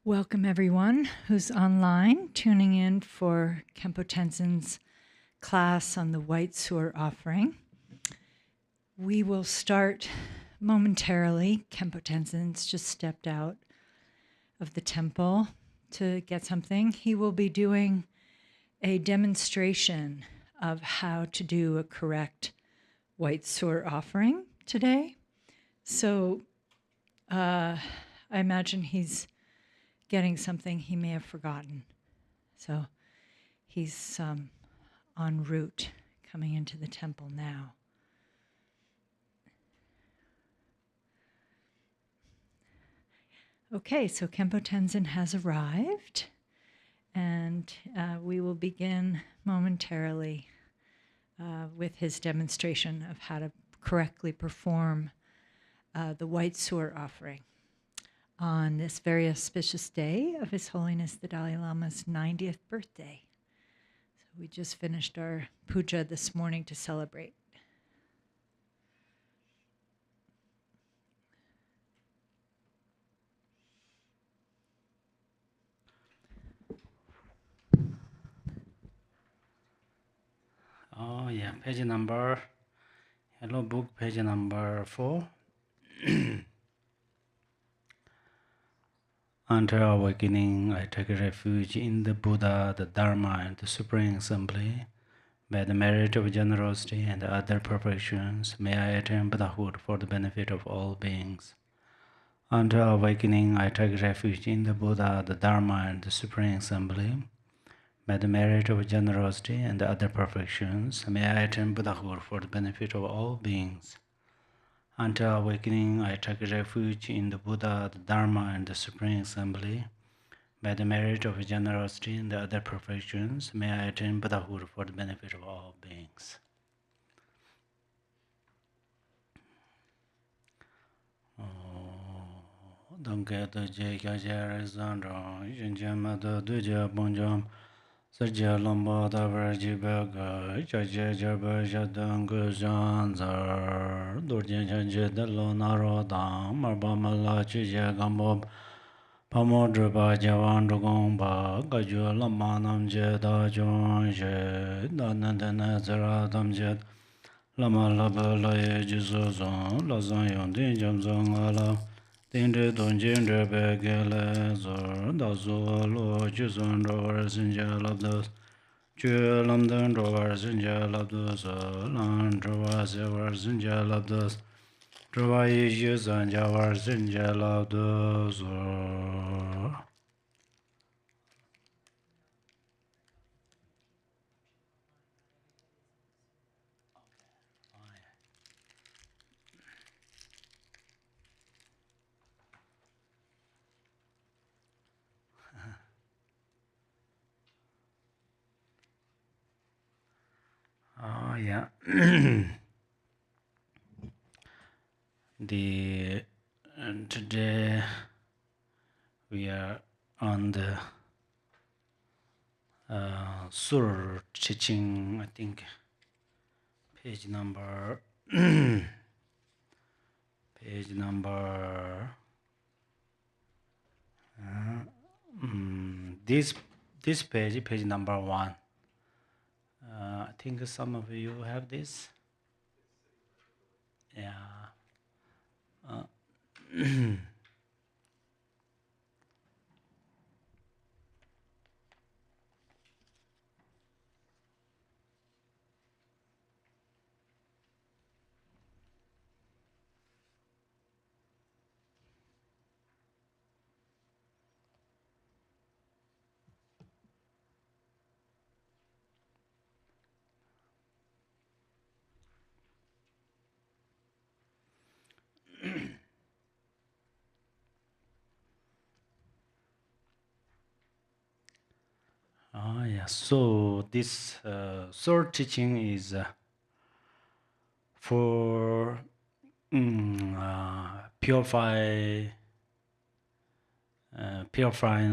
Welcome everyone who's online, tuning in for Khenpo Tenzin's class on the White Sur Offering. We will start momentarily. Khenpo Tenzin's just stepped out of the temple to get something. He will be doing a demonstration of how to do a correct White Sur Offering today. So I imagine he's getting something he may have forgotten. So he's en route coming into the temple now. Okay, so Khenpo Tenzin has arrived, and we will begin momentarily with his demonstration of how to correctly perform the White Sur Offering on this very auspicious day of His Holiness the Dalai Lama's 90th birthday. So we just finished our puja this morning to celebrate. Oh yeah, page number, hello book, page number 4. Until awakening, I take refuge in the Buddha, the Dharma, and the Supreme Assembly. By the merit of generosity and other perfections, may I attain Buddhahood for the benefit of all beings. Until awakening, I take refuge in the Buddha, the Dharma, and the Supreme Assembly. By the merit of generosity and other perfections, may I attain Buddhahood for the benefit of all beings. Until awakening, I take refuge in the Buddha, the Dharma, and the Supreme Assembly. By the merit of generosity and other perfections, may I attain Buddhahood for the benefit of all beings. Sajja lomba davar jibaga, chaja jaba jadanga janzar, durjan janja dalo narodam, marba mala chija gambob, pamodruba javan drugomba, gaju lamanam jeda jonje, danandana zaradam jed, lama laba laye jizozon, lazan yondin jamzon ala, Dindre donjindre begele zor, dazo lo jizon rovar sinja labdos, Ju lamdan rovar sinja labdos, lan rovar sevar sinja labdos, rovar yizan javar sinja labdos. Oh yeah. The today we are on the Sur teaching, I think, page number page number this page number 1. I think some of you have this. Yeah. Yeah. So this short teaching is for purifying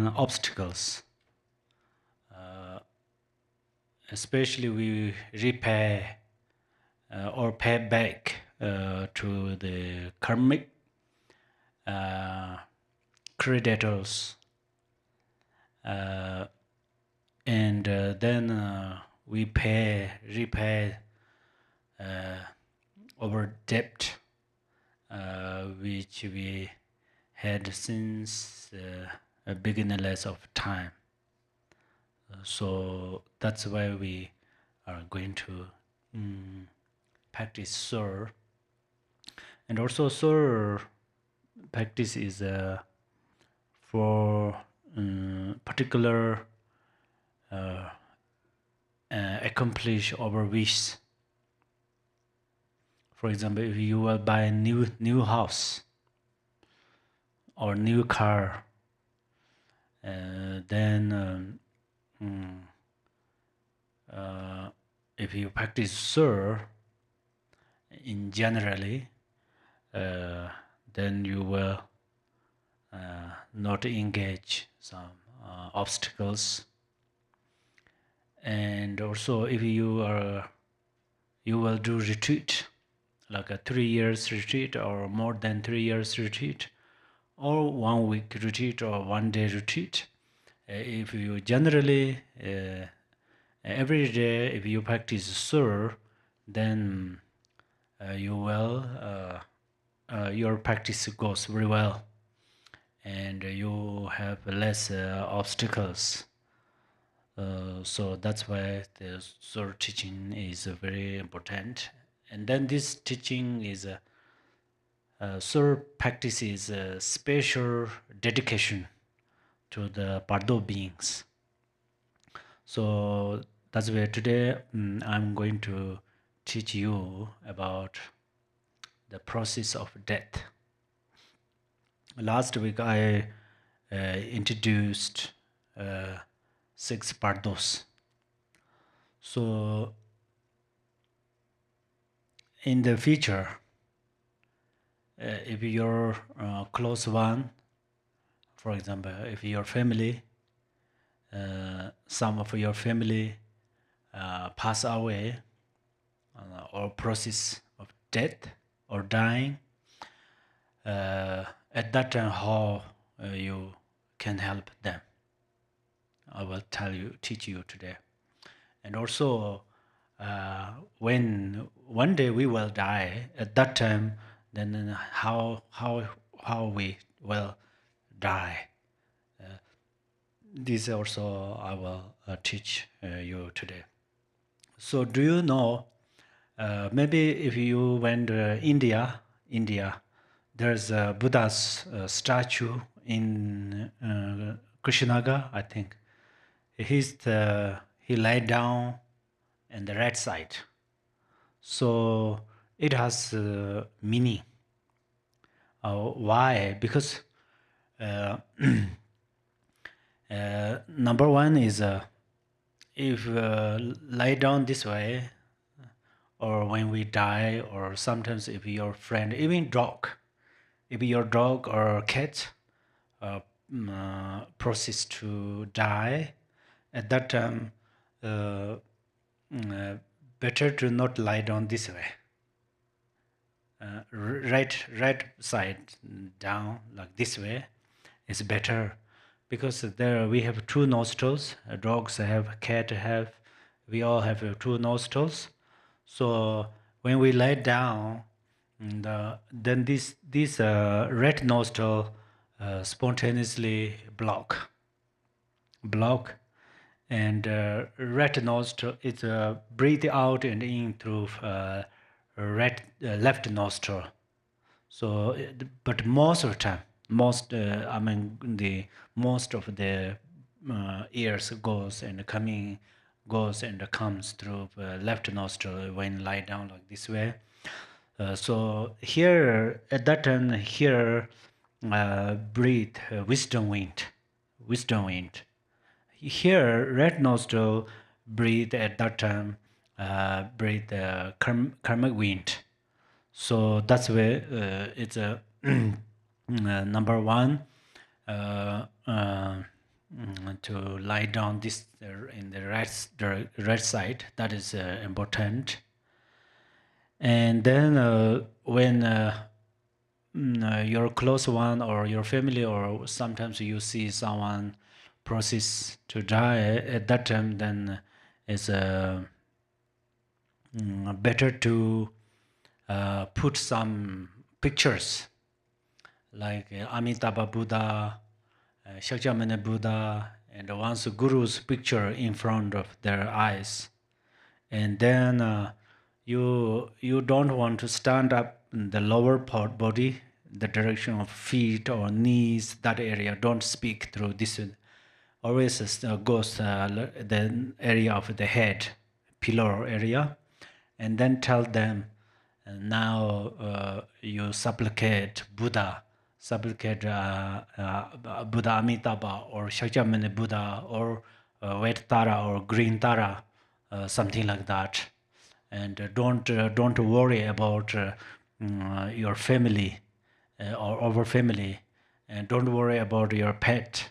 obstacles. Especially we repair or pay back to the karmic creditors and then we repay our debt which we had since a beginningless of time. So that's why we are going to practice Sur. And also Sur practice is for particular accomplish our wish. For example, if you will buy a new house or new car, then if you practice Sur in generally, then you will not engage some obstacles. And also, if you will do retreat, like a 3 years retreat or more than 3 years retreat, or 1 week retreat or 1 day retreat. If you generally every day, if you practice Sur, then you will your practice goes very well, and you have less obstacles. So that's why the Sur teaching is very important. And then this teaching is Sur practice is a special dedication to the Pardo beings. So that's why today I'm going to teach you about the process of death. Last week I introduced 6 Pardos. So in the future, if your close one, for example, if your family, some of your family pass away or process of death or dying, at that time how you can help them, I will teach you today. And also when one day we will die, at that time, then how we will die. This also I will teach you today. So do you know, maybe if you went to India, there's a Buddha's statue in Kushinagar, I think. He lied down on the right side. So it has meaning. Why? Because number one is if lie down this way, or when we die, or sometimes if your friend, even dog, if your dog or cat process to die, at that time better to not lie down this way. Right side down like this way is better, because there we have 2 nostrils. Dogs have, cat have, we all have 2 nostrils. So when we lie down, then this right nostril spontaneously block, and right nostril is breathe out and in through left nostril. So, but most of the time, most of the ears goes and comes through left nostril when lie down like this way. So here at that time, here breathe wisdom wind. Here right nostril breathe at that time breathe karmic wind. So that's why it's a number one to lie down this in the right side. That is important. And then when your close one or your family, or sometimes you see someone process to die at that time, then it's better to put some pictures like Amitabha Buddha, Shakyamuni Buddha, and once Guru's picture in front of their eyes. And then you don't want to stand up in the lower part body, the direction of feet or knees, that area. Don't speak through this. Always goes the area of the head, pillar area, and then tell them, now you supplicate Buddha, supplicate Buddha Amitabha or Shakyamuni Buddha or White Tara or Green Tara, something like that. And don't worry about your family or our family, and don't worry about your pet.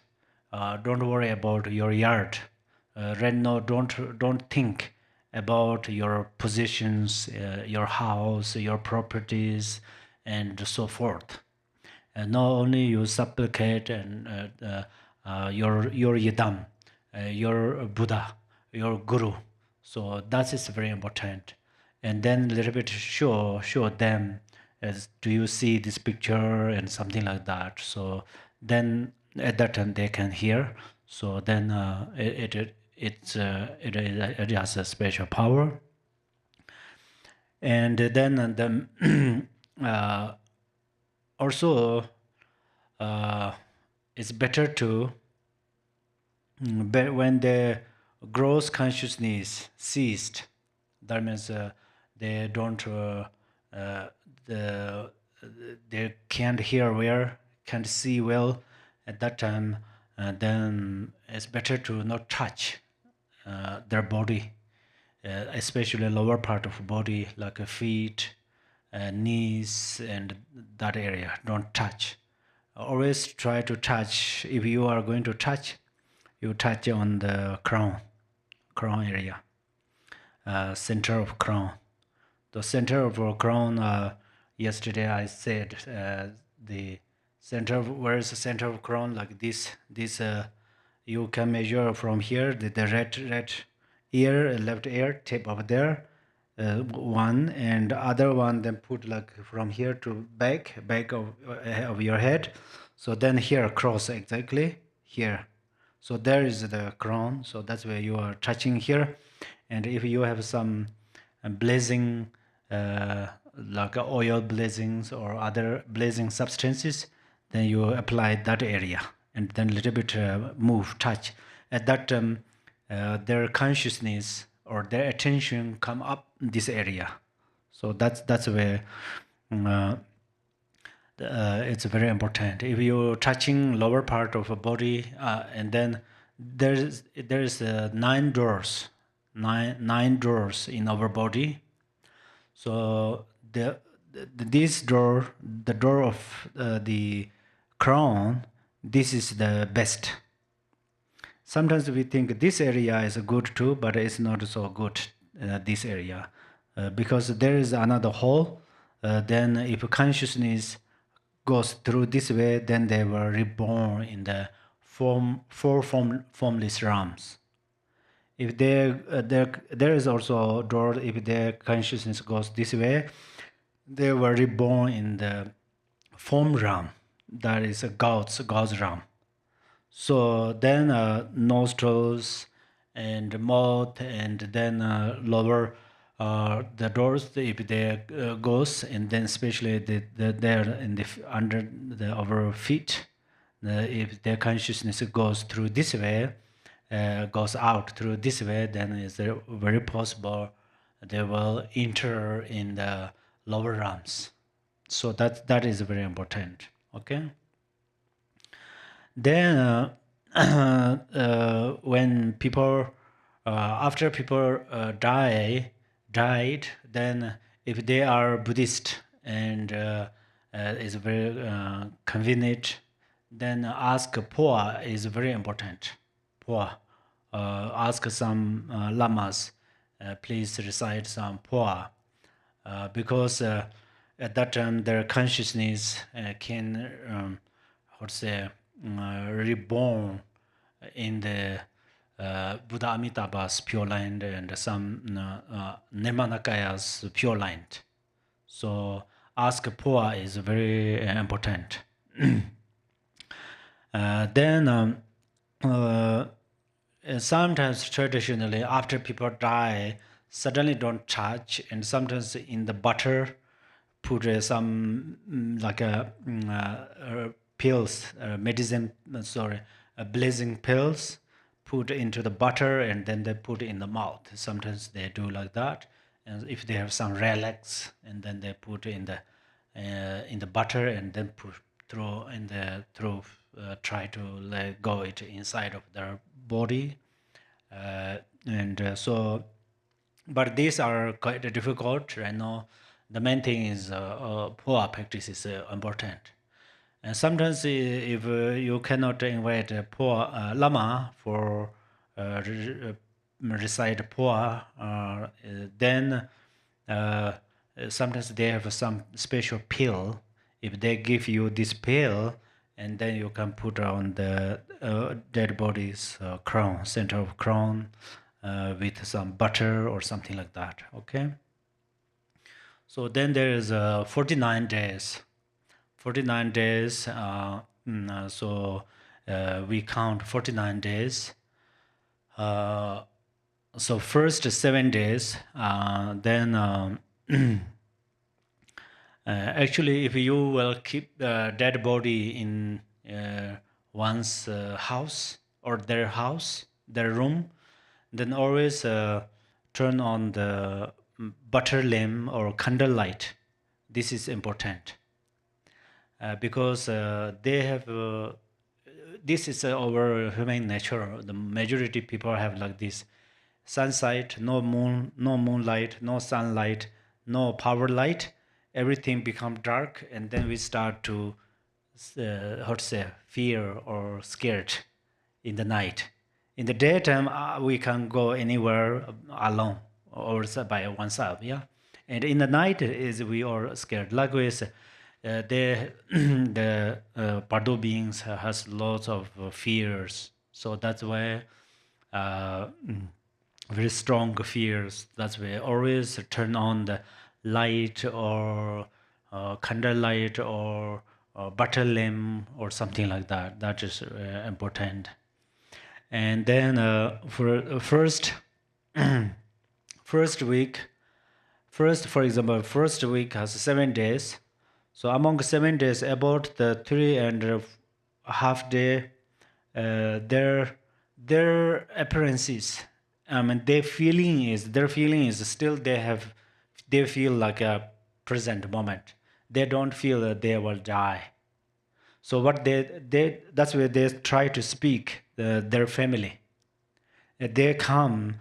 Don't worry about your yard. Right now, don't think about your possessions, your house, your properties, and so forth. And not only you supplicate and your yidam, your Buddha, your Guru. So that is very important. And then a little bit show them as, do you see this picture and something like that. So then at that time they can hear. So then it has a special power. And then also it's better to when the gross consciousness ceased. That means they don't they can't hear well, can't see well at that time. Then it's better to not touch their body, especially lower part of body like feet, knees, and that area. Don't touch. Always try to touch. If you are going to touch, you touch on the crown area, center of crown. The center of our crown. Yesterday I said the center of, where is the center of crown? Like this. You can measure from here the red ear, left ear, tip over there. One, and other one, then put like from here to back of your head. So then here cross exactly here. So there is the crown. So that's where you are touching here. And if you have some blazing, like oil blazings or other blazing substances, then you apply that area and then a little bit move, touch. At that time, their consciousness or their attention come up in this area. So that's where it's very important. If you're touching lower part of a body, and then there's nine doors in our body. So this door, the door of the crown, this is the best. Sometimes we think this area is good too, but it's not so good, this area, because there is another hole. Then if consciousness goes through this way, then they were reborn in the formless realms. If there is also a door, if their consciousness goes this way, they were reborn in the form realm, that is a God's realm. So then nostrils and mouth, and then lower the doors, if they goes, and then especially there in the under our feet, if their consciousness goes through this way, goes out through this way, then it's very possible they will enter in the lower realms. So that is very important. Okay. Then when people after people died, then if they are Buddhist and is very convenient, then ask poa is very important. Poa, ask some lamas, please recite some poa, because at that time their consciousness can how to say reborn in the Buddha Amitabha's Pure Land and some Nirmanakaya's Pure Land. So ask Pua is very important. Then sometimes traditionally after people die, suddenly don't touch, and sometimes in the butter put some like a pills, medicine, blazing pills, put into the butter and then they put in the mouth. Sometimes they do like that, and if they have some relics, and then they put in the butter and then put throw in the through try to let go it inside of their body, and so. But these are quite difficult. I know the main thing is poor practice is important. And sometimes if you cannot invite a poor lama for recite poor, then sometimes they have some special pill. If they give you this pill, and then you can put on the dead body's crown, center of crown, with some butter or something like that. Okay. So then there is 49 days. 49 days. So we count 49 days. So first 7 days, then actually, if you will keep the dead body in one's house or their house, their room, then always turn on the butter lamp or candle light. This is important because they have. This is our human nature. The majority people have like this: sunlight, no moon, no moonlight, no sunlight, no power light. Everything become dark, and then we start to how to say fear or scared in the night. In the daytime, we can go anywhere alone or by oneself, yeah. And in the night, is we are scared. Likewise, the Pardo beings has lots of fears, so that's why very strong fears. That's why always turn on the light or candle light or butter lamp or something like that. That is important. And then for first week, for example, first week has 7 days. So among 7 days, about the 3.5 day, their appearances, their feeling is still they feel like a present moment. They don't feel that they will die. So what they that's where they try to speak their family. They come.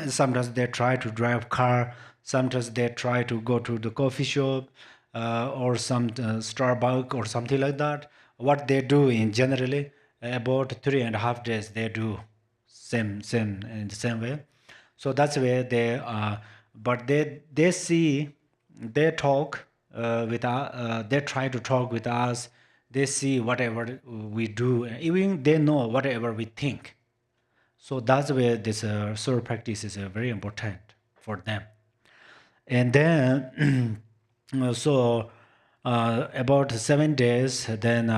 Sometimes they try to drive car. Sometimes they try to go to the coffee shop or some Starbucks or something like that. What they do in generally about 3.5 days they do same in the same way. So that's where they but they see, they talk with us, they try to talk with us, they see whatever we do, even they know whatever we think. So that's where this soul practice is very important for them. And then so about 7 days, then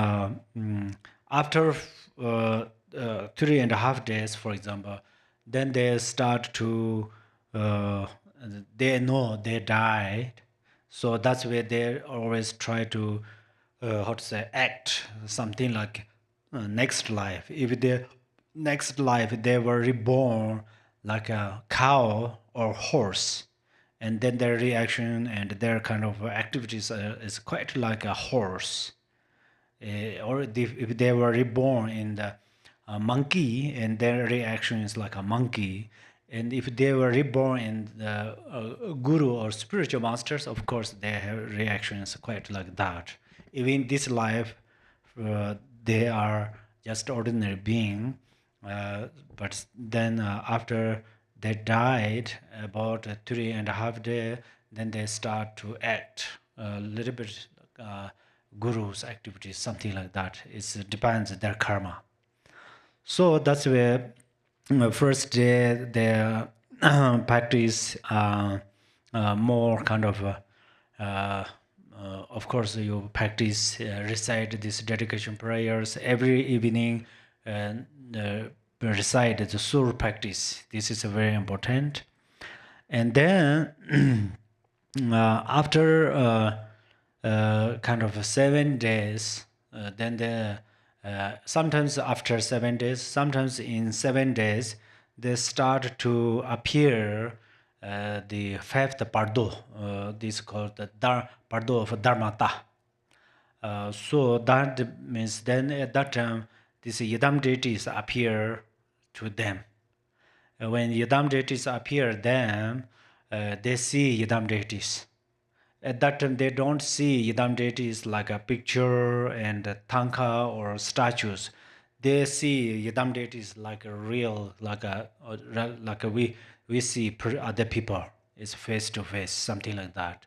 after 3.5 days, for example, then they start to they know they died. So that's where they always try to how to say act something like next life. If they next life they were reborn like a cow or horse, and then their reaction and their kind of activities is quite like a horse. Or if they were reborn in the monkey, and their reaction is like a monkey. And if they were reborn in the guru or spiritual masters, of course their reaction is quite like that. Even this life, they are just ordinary being, but then after they died, about 3.5 days, then they start to act a little bit guru's activities, something like that. It depends on their karma. So that's where first day they practice more kind of course you practice recite these dedication prayers every evening and recite the sur practice. This is very important. And then after kind of 7 days, then the sometimes after 7 days, sometimes in 7 days, they start to appear the fifth pardo. This is called the pardo of Dharmata. So that means then at that time, these Yidam deities appear to them. When Yidam deities appear, then they see Yidam deities. At that time, they don't see Yidam deities like a picture and a tanka or statues. They see Yidam deities like a real, like a we see other people. It's face to face, something like that.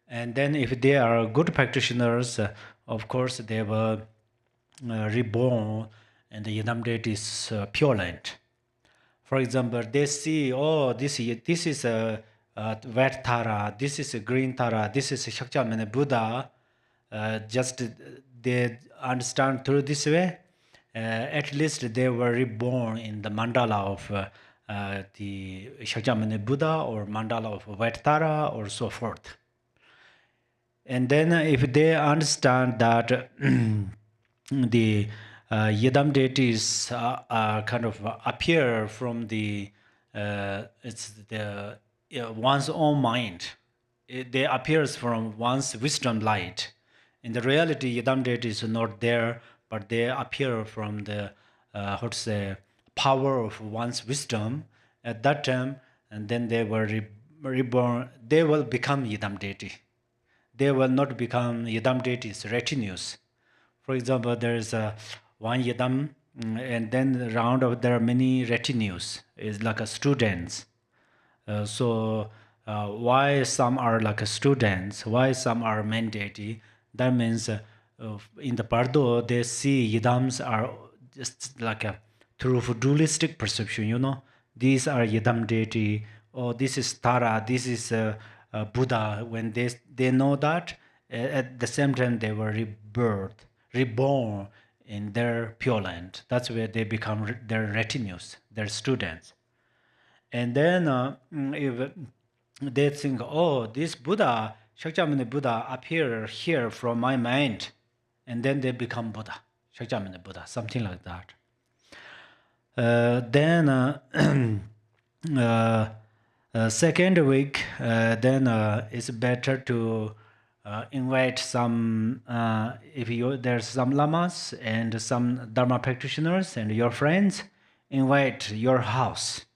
And then if they are good practitioners, of course they will reborn, and the Yidam deity is pure land. For example, they see, oh, this is a red Tara, this is a green Tara, this is a Shakyamuni Buddha. Just they understand through this way. At least they were reborn in the mandala of the Shakyamuni Buddha or mandala of White Tara or so forth. And then if they understand that the Yidam deities kind of appear from the it's the one's own mind. They appears from one's wisdom light. In the reality, Yidam deities are not there, but they appear from the how to say power of one's wisdom at that time, and then they were reborn. They will become Yidam deity. They will not become Yidam deities retinues. For example, there is one Yidam, and then around of there are many retinues. It's like a students. So why some are like a students? Why some are main deity? That means in the Pardo they see Yidams are just like a through dualistic perception. You know, these are Yidam deity. Oh, this is Tara. This is Buddha. When they know that, at the same time they were reborn in their pure land. That's where they become their retinues, their students. And then if they think, oh, this Buddha, Shakyamuni Buddha appear here from my mind, and then they become Buddha, Shakyamuni Buddha, something like that. Then second week, then it's better to invite some, if there's some lamas and some Dharma practitioners and your friends, invite your house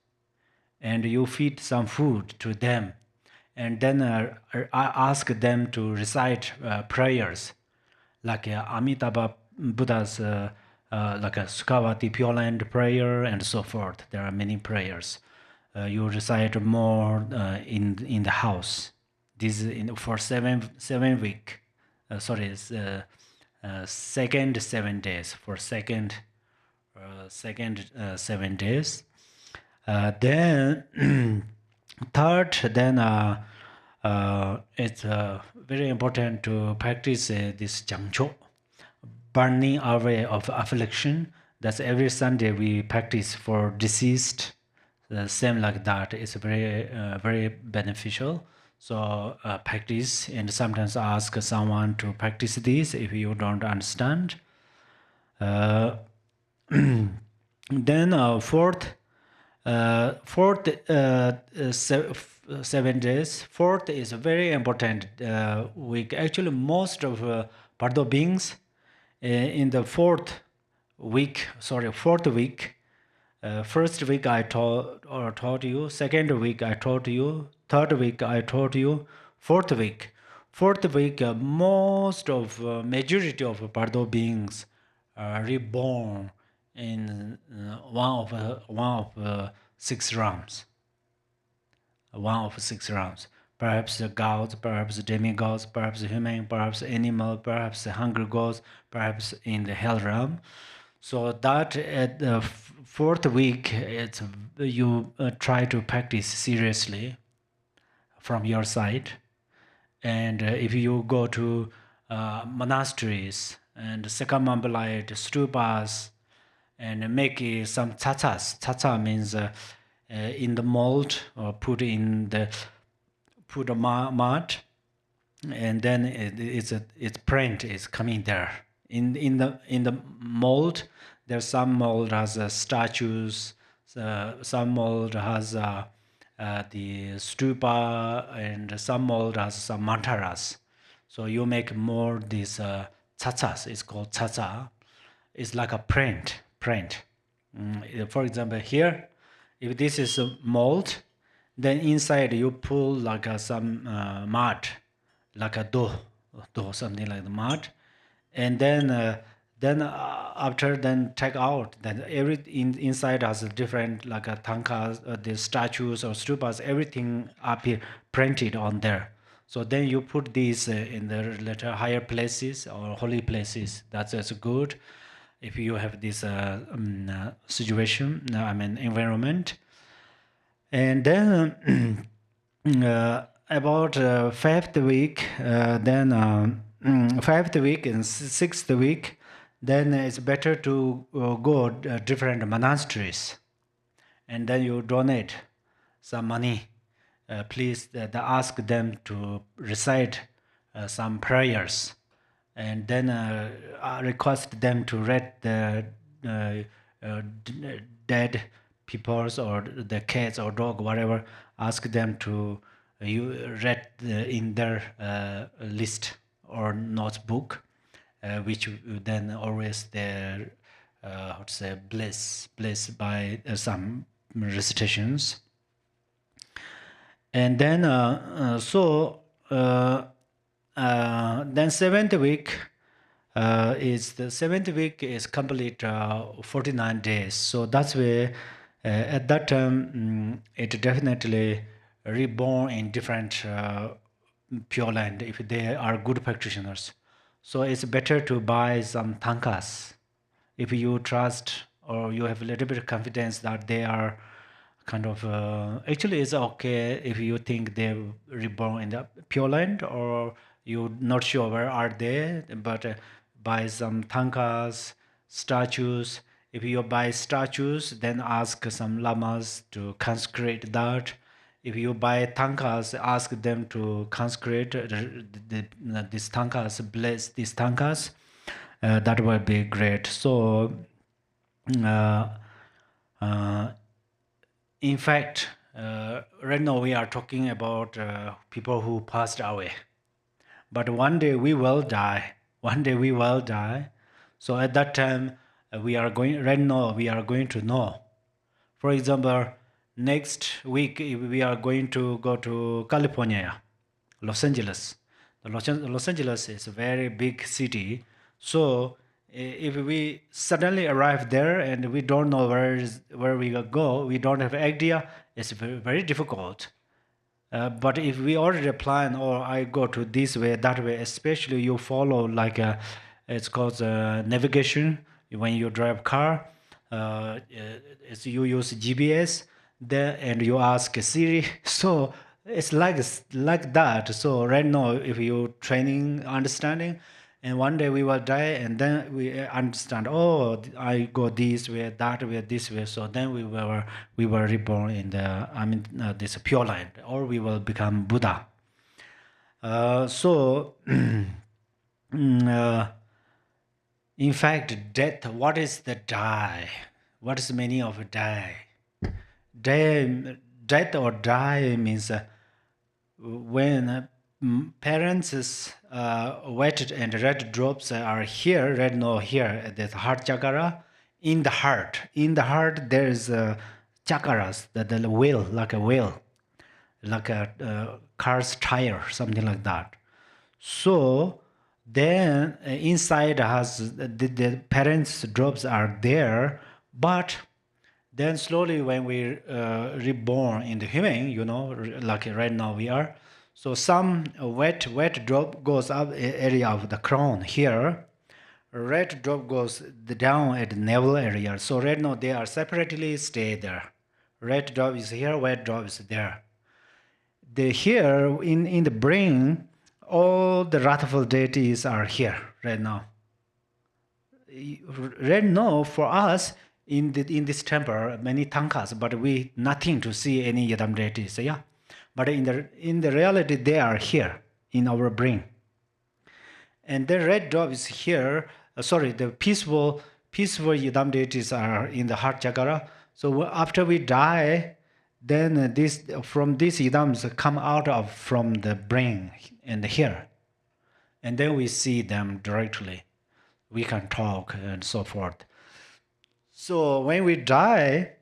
and you feed some food to them. And then I ask them to recite prayers like Amitabha Buddha's like a Sukhavati Pure Land prayer and so forth. There are many prayers. You recite more in the house. This for seven week. Second 7 days. For second 7 days. Then third, then it's very important to practice this Jangcho, burning away of affliction. That's every Sunday we practice for deceased. Same like that. It's very beneficial. So practice, and sometimes ask someone to practice this if you don't understand. Then fourth 7 days. Fourth is a very important week. Actually, most of Pardo beings in the fourth week. First week I taught you. Second week I taught you. Third week I taught you. Fourth week, most of majority of Pardo beings are reborn in one of 6 realms. One of 6 realms. Perhaps the gods, perhaps the demigods, perhaps the human, perhaps animal, perhaps the hungry gods, perhaps in the hell realm. So that at the fourth week, it's you try to practice seriously from your side. And if you go to monasteries and circumambulate stupas and make some tsatsas. Tsatsa means in the mold or put a mud, and then its print is coming there. In the mold, there's some mold has statues, some mold has the stupa, and some mold has some mantaras. So you make more these tsatsas. It's called tsatsa. It's like a print. For example, here, if this is a mold, then inside you pull like some mud, like a dough, something like the mud, and then after then take out, then inside has a different like a tankas, the statues or stupas, everything appear printed on there. So then you put these in the later higher places or holy places. That's good if you have this situation, environment. And then about fifth week, fifth week and sixth week, then it's better to go different monasteries, and then you donate some money. Please ask them to recite some prayers, and then request them to read the dead peoples or the cats or dog, whatever. Ask them to you read in their list or notebook, which then always they're how to say bless by some recitations. And then then seventh week is complete 49 days. So that's where at that time it definitely reborn in different pure land if they are good practitioners. So it's better to buy some tankas if you trust or you have a little bit of confidence that they are kind of actually it's okay if you think they're reborn in the pure land or you're not sure where are they, but buy some tankas, statues. If you buy statues, then ask some lamas to consecrate that. If you buy tankas, ask them to consecrate these tankas, bless these tankas. That would be great. So uh, in fact, right now we are talking about people who passed away. But one day we will die. One day we will die. So at that time, right now we are going to know. For example, next week we are going to go to California, Los Angeles. Los Angeles is a very big city. So if we suddenly arrive there and we don't know where we will go, we don't have idea, it's very, very difficult. But if we already plan, or I go to this way, that way, especially you follow like it's called navigation. When you drive car, it's you use GPS there, and you ask Siri. So it's like that. So right now, if you training understanding, and one day we will die, and then we understand. Oh, I go this way, that way, this way. So then we were reborn in the this pure land, or we will become Buddha. So in fact, death. What is the die? What is the meaning of die? Death or die means when parents' wet and red drops are here, red no here at the heart chakra. In the heart there is chakras, the wheel, like a wheel, like a car's tire, something like that. So then inside has the parents' drops are there, but then slowly when we reborn in the human, like right now we are, so some wet drop goes up area of the crown here, red drop goes down at the navel area. So right now they are separately stay there. Red drop is here, white drop is there. Here in the brain, all the wrathful deities are here right now. Right now for us in this temple many tankas, but we nothing to see any yadam deities. Yeah, but in the reality they are here in our brain. And the red drop is here. The peaceful yadam deities are in the heart chakra. So after we die, then this from these yadams come out of from the brain and here, and then we see them directly. We can talk and so forth. So when we die,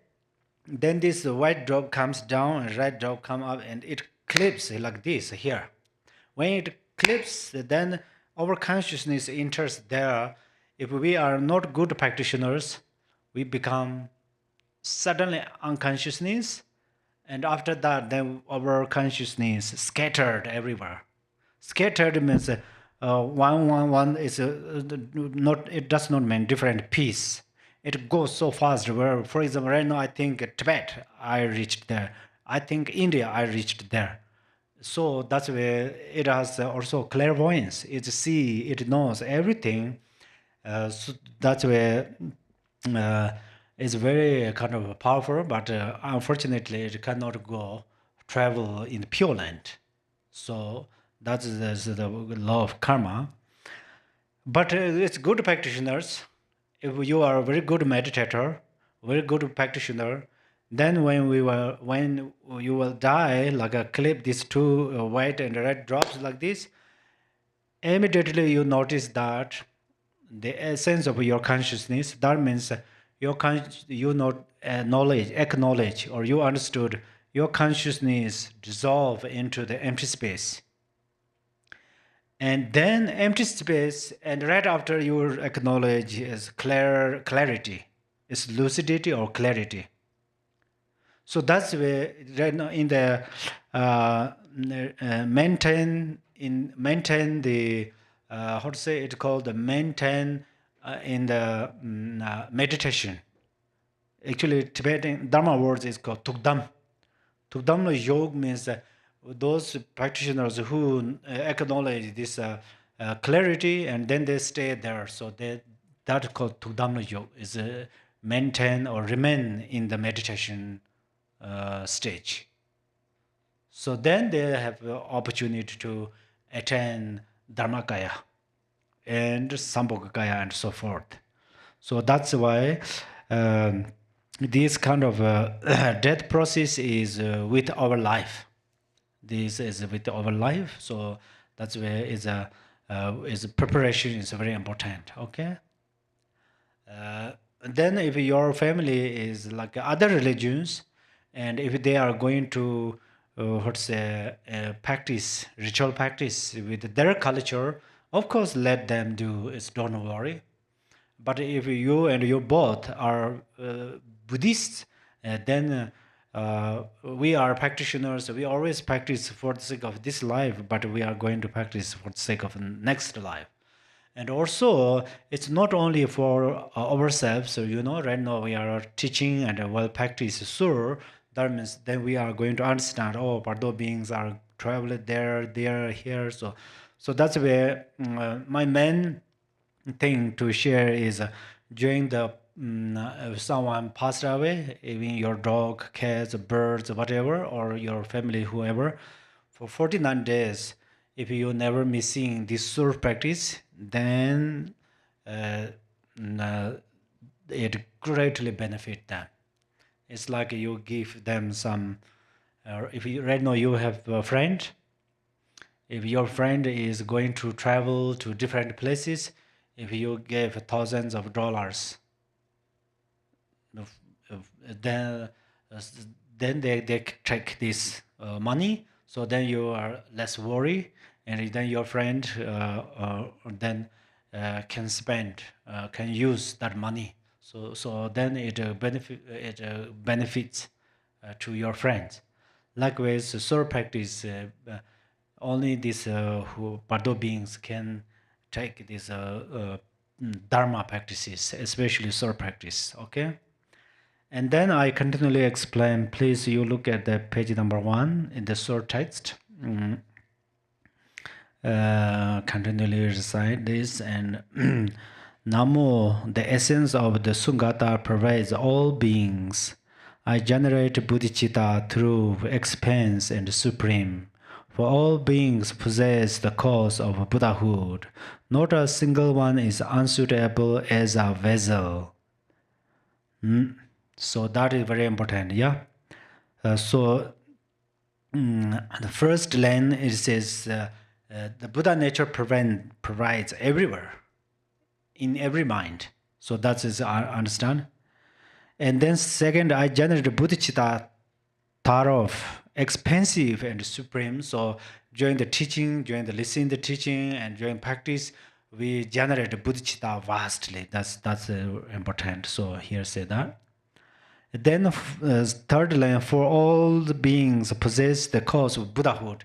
then this white drop comes down and red drop come up and it clips like this here. When it clips, then our consciousness enters there. If we are not good practitioners, we become suddenly unconsciousness, and after that, then our consciousness scattered everywhere. Scattered means one is not. It does not mean different piece. It goes so fast. Where, for example, right now I think Tibet, I reached there. I think India, I reached there. So that's where it has also clairvoyance. It see, it knows everything. So that's where it's very kind of powerful, but unfortunately it cannot go travel in Pure Land. So that's the law of karma. But it's good practitioners. If you are a very good meditator, very good practitioner, then when you will die, like a clip, these two white and red drops like this, immediately you notice that the essence of your consciousness, that means you not acknowledge, or you understood your consciousness dissolve into the empty space. And then empty space, and right after you acknowledge is clarity, is lucidity or clarity. So that's where right now in the maintain the how to say it called the maintain in the meditation. Actually, Tibetan Dharma words is called tukdam. Tukdam no yoga means those practitioners who acknowledge this clarity and then they stay there. So that's called tukdam no yoga, is maintain or remain in the meditation stage. So then they have the opportunity to attain Dharmakaya and Sambhogakaya and so forth. So that's why this kind of death process is with our life. This is with our life. So that's where is preparation is very important. Okay. Then if your family is like other religions, and if they are going to practice ritual practice with their culture, of course let them do it, don't worry. But if you and you both are Buddhists, then we are practitioners. We always practice for the sake of this life, but we are going to practice for the sake of next life. And also, it's not only for ourselves. So, right now we are teaching and well practiced sur. That means then we are going to understand, oh, Pardo beings are traveling there, here. So that's where my main thing to share is during the if someone passed away, even your dog, cats, birds, whatever, or your family, whoever, for 49 days, if you never missing this sur practice, then it greatly benefit them. It's like you give them some. If you right now you have a friend, if your friend is going to travel to different places, if you give thousands of dollars, then they take this money. So then you are less worried, and then your friend then can spend, can use that money. So then it benefits to your friends. Likewise, soul practice, only these who Bardo beings can take this Dharma practices, especially soul practice. Okay. And then I continually explain. Please, you look at the page number 1 in the soul text. Continually recite this, and Namo, the essence of the Sungata, pervades all beings. I generate bodhicitta through expanse and supreme. For all beings possess the cause of Buddhahood. Not a single one is unsuitable as a vessel. So that is very important, yeah. The first line, it says the Buddha nature provides everywhere, in every mind. So that is I understand. And then second, I generate bodhicitta Tarov, expansive and supreme. So during the teaching, during the listening, the teaching, and during practice, we generate bodhicitta vastly. That's important. So here say that. Then third line, for all the beings possess the cause of Buddhahood.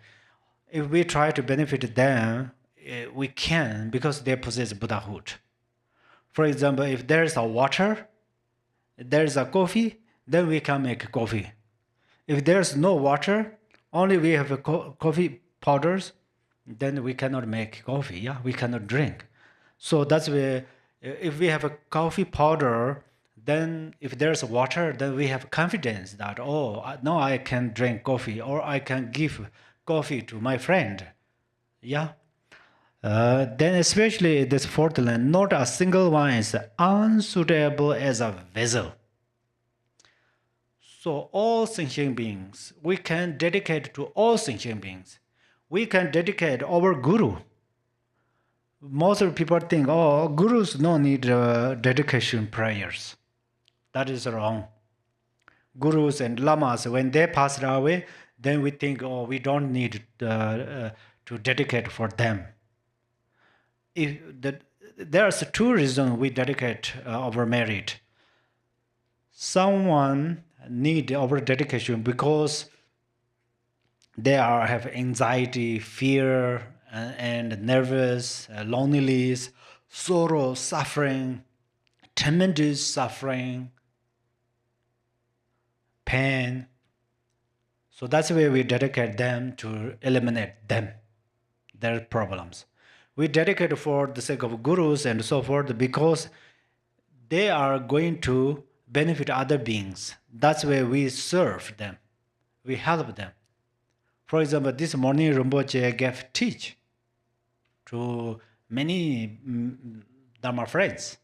If we try to benefit them, we can, because they possess Buddhahood. For example, if there is a water, there is a coffee, then we can make coffee. If there's no water, only we have a coffee powders, then we cannot make coffee. Yeah, we cannot drink. So that's where, if we have a coffee powder, then if there's water, then we have confidence that, oh, now I can drink coffee, or I can give coffee to my friend. Yeah. Then especially this fourth line, not a single one is unsuitable as a vessel. So all sentient beings, we can dedicate to all sentient beings. We can dedicate our guru. Most of people think, oh, gurus don't need dedication prayers. That is wrong. Gurus and lamas, when they pass away, then we think, oh, we don't need to dedicate for them. There's two reasons we dedicate our merit. Someone need our dedication because they have anxiety, fear, and nervous, loneliness, sorrow, suffering, tremendous suffering, pain. So that's why we dedicate them to eliminate them, their problems. We dedicate for the sake of gurus and so forth because they are going to benefit other beings. That's why we serve them. We help them. For example, this morning Rinpoche gave teach to many Dharma friends.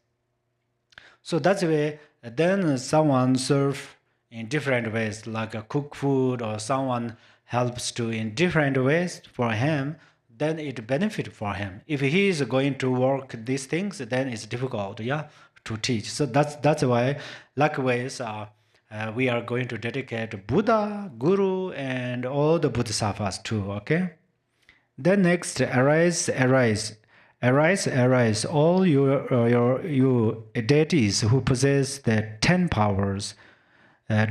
So that's why then someone serve in different ways, like a cook food, or someone helps to in different ways for him, then it benefit for him. If he is going to work these things, then it's difficult, yeah, to teach. So that's why, likewise, we are going to dedicate Buddha, Guru, and all the Bodhisattvas too. Okay. Then next, arise, all you deities who possess the 10 powers.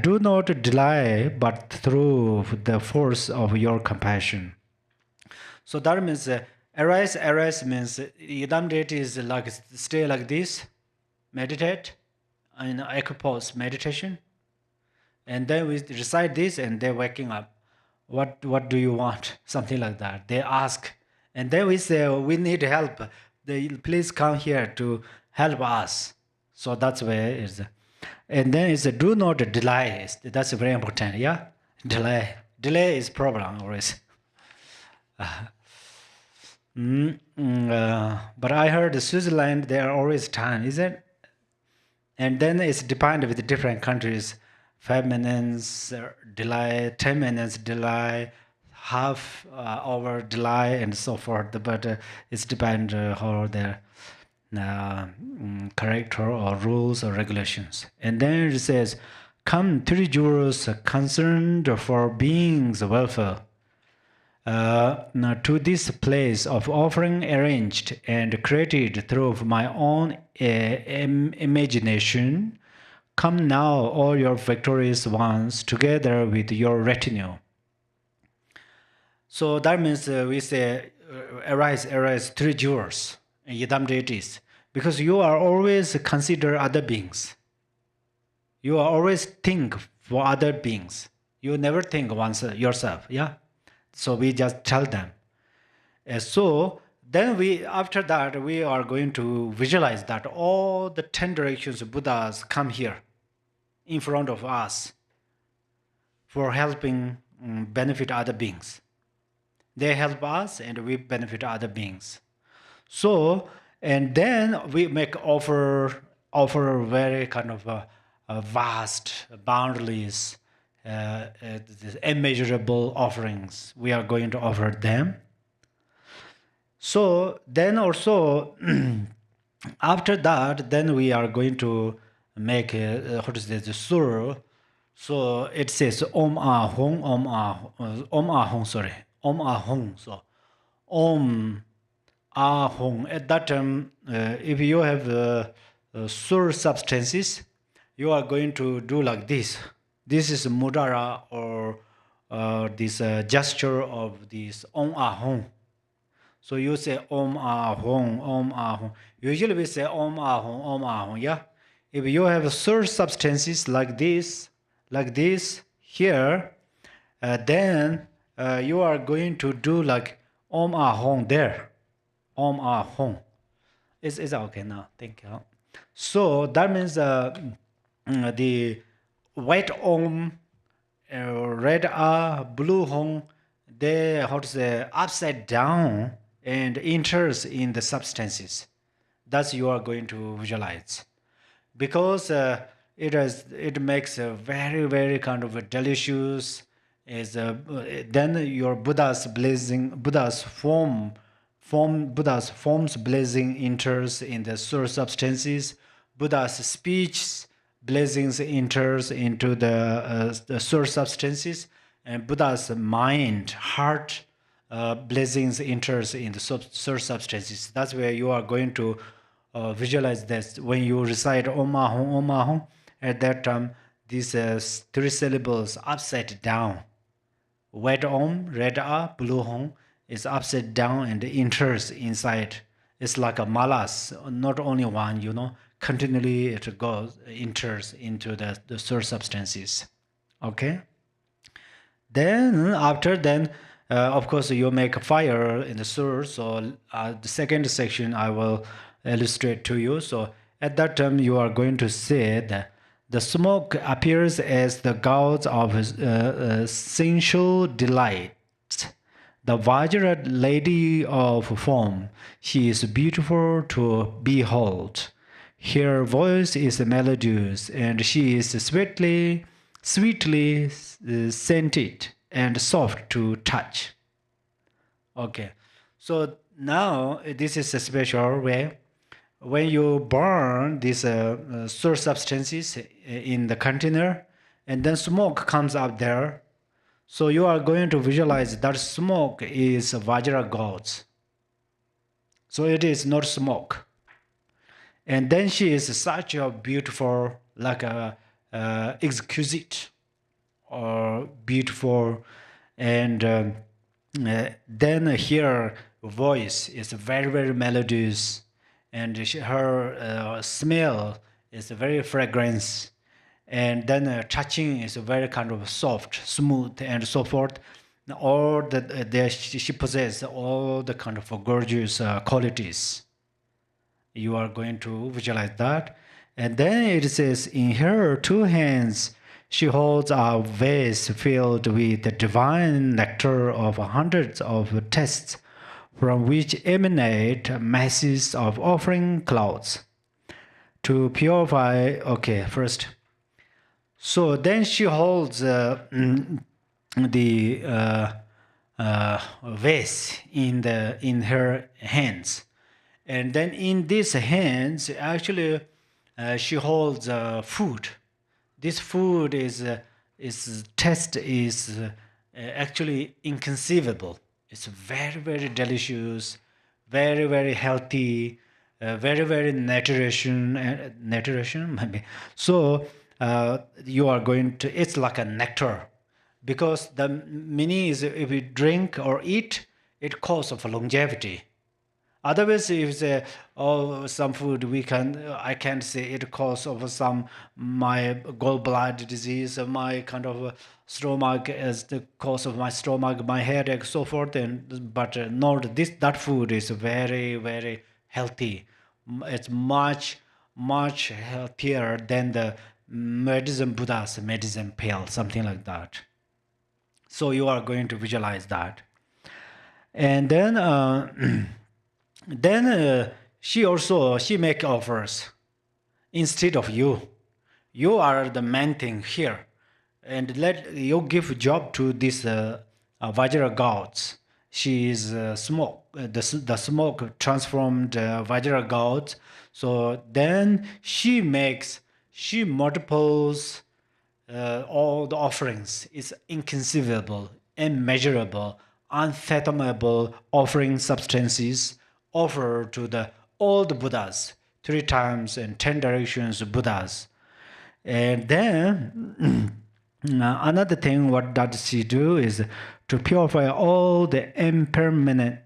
Do not delay, but through the force of your compassion. So that means arise means Yidam deities like stay like this, meditate, in equipose meditation, and then we recite this, and they're waking up. What do you want? Something like that. They ask, and then we say, we need help. Please come here to help us. So that's where it is. And then it's do not delay. That's very important. Yeah, delay is problem always. But I heard Switzerland, there are always time, is it? And then it's depend with different countries. 5 minutes delay, 10 minutes delay, half hour delay, and so forth. But it's depend how their character or rules or regulations. And then it says, come 3 jurors concerned for beings' welfare. Now to this place of offering arranged and created through my own imagination, come now, all your victorious ones, together with your retinue. So that means we say, arise, 3 jewels, Yidam deities. Because you are always consider other beings. You are always think for other beings. You never think once yourself, yeah? So we just tell them. So then after that, we are going to visualize that all the 10 directions of Buddhas come here in front of us for helping benefit other beings. They help us and we benefit other beings. So, and then we make offer very kind of vast, boundless, immeasurable offerings. We are going to offer them. So then also, after that, then we are going to make what is this, the sur. So it says Om Ahong, Om Ahong, sorry, Om Ahong. So Om Ahong. At that time, if you have sur substances, you are going to do like this. This is mudara, or this gesture of this Om Ahong. So you say Om Ahong, Om Ahong. Usually we say Om Ahong, Om Ahong, yeah? If you have sur substances like this here, then you are going to do like Om Ahong there. Om Ahong. Is okay now? Thank you. So that means the white Om, red blue Hong, they how to say upside down and enters in the substances. That's you are going to visualize, because it makes a very, very kind of a delicious. Is then your Buddha's blazing, Buddha's Buddha's forms blazing enters in the source substances. Buddha's speech blazings enters into the source substances, and Buddha's mind, heart blazings enters in the source substances. That's where you are going to visualize this when you recite Om Ahong, Om Ahong. At that time, these 3 syllables upside down. White Om, red A, blue Hong is upside down and enters inside. It's like a malas, not only one, continually it enters into the source substances. Okay? Then after of course you make a fire in the source. So the second section I will illustrate to you. So at that time you are going to say that the smoke appears as the gauze of sensual delight. The Vajra lady of form, she is beautiful to behold. Her voice is melodious, and she is sweetly scented and soft to touch. Okay, so now this is a special way. When you burn these source substances in the container, and then smoke comes up there, so you are going to visualize that smoke is Vajra gods. So it is not smoke. And then she is such a beautiful, like a exquisite or beautiful, and then her voice is very, very melodious, and her smell is very fragrance, and then touching is very kind of soft, smooth, and so forth. All she possesses all the kind of gorgeous qualities. You are going to visualize that. And then it says, in her 2 hands, she holds a vase filled with the divine nectar of hundreds of texts, from which emanate masses of offering clouds. To purify, okay, first. So then she holds the vase in her hands. And then in these hands, actually, she holds food. This food taste is actually inconceivable. It's very, very delicious, very, very healthy, very, very nutrition maybe. So you are going to, it's like a nectar, because the meaning is if you drink or eat, it calls for longevity. Otherwise, if say, oh, some food I can't say it cause of some my gallbladder disease, my kind of stomach as the cause of my stomach, my headache, so forth. And but not this that food is very very healthy. It's much healthier than the medicine Buddha's medicine pill, something like that. So you are going to visualize that, and then. Then she make offers instead of you. You are the main thing here, and let you give job to this Vajra gods. She is smoke, the smoke transformed Vajra gods. So then she multiples all the offerings. Is inconceivable, immeasurable, unfathomable offering substances offered to the all the Buddhas, 3 times and 10 directions Buddhas. And then another thing, what does she do is to purify all the impairments,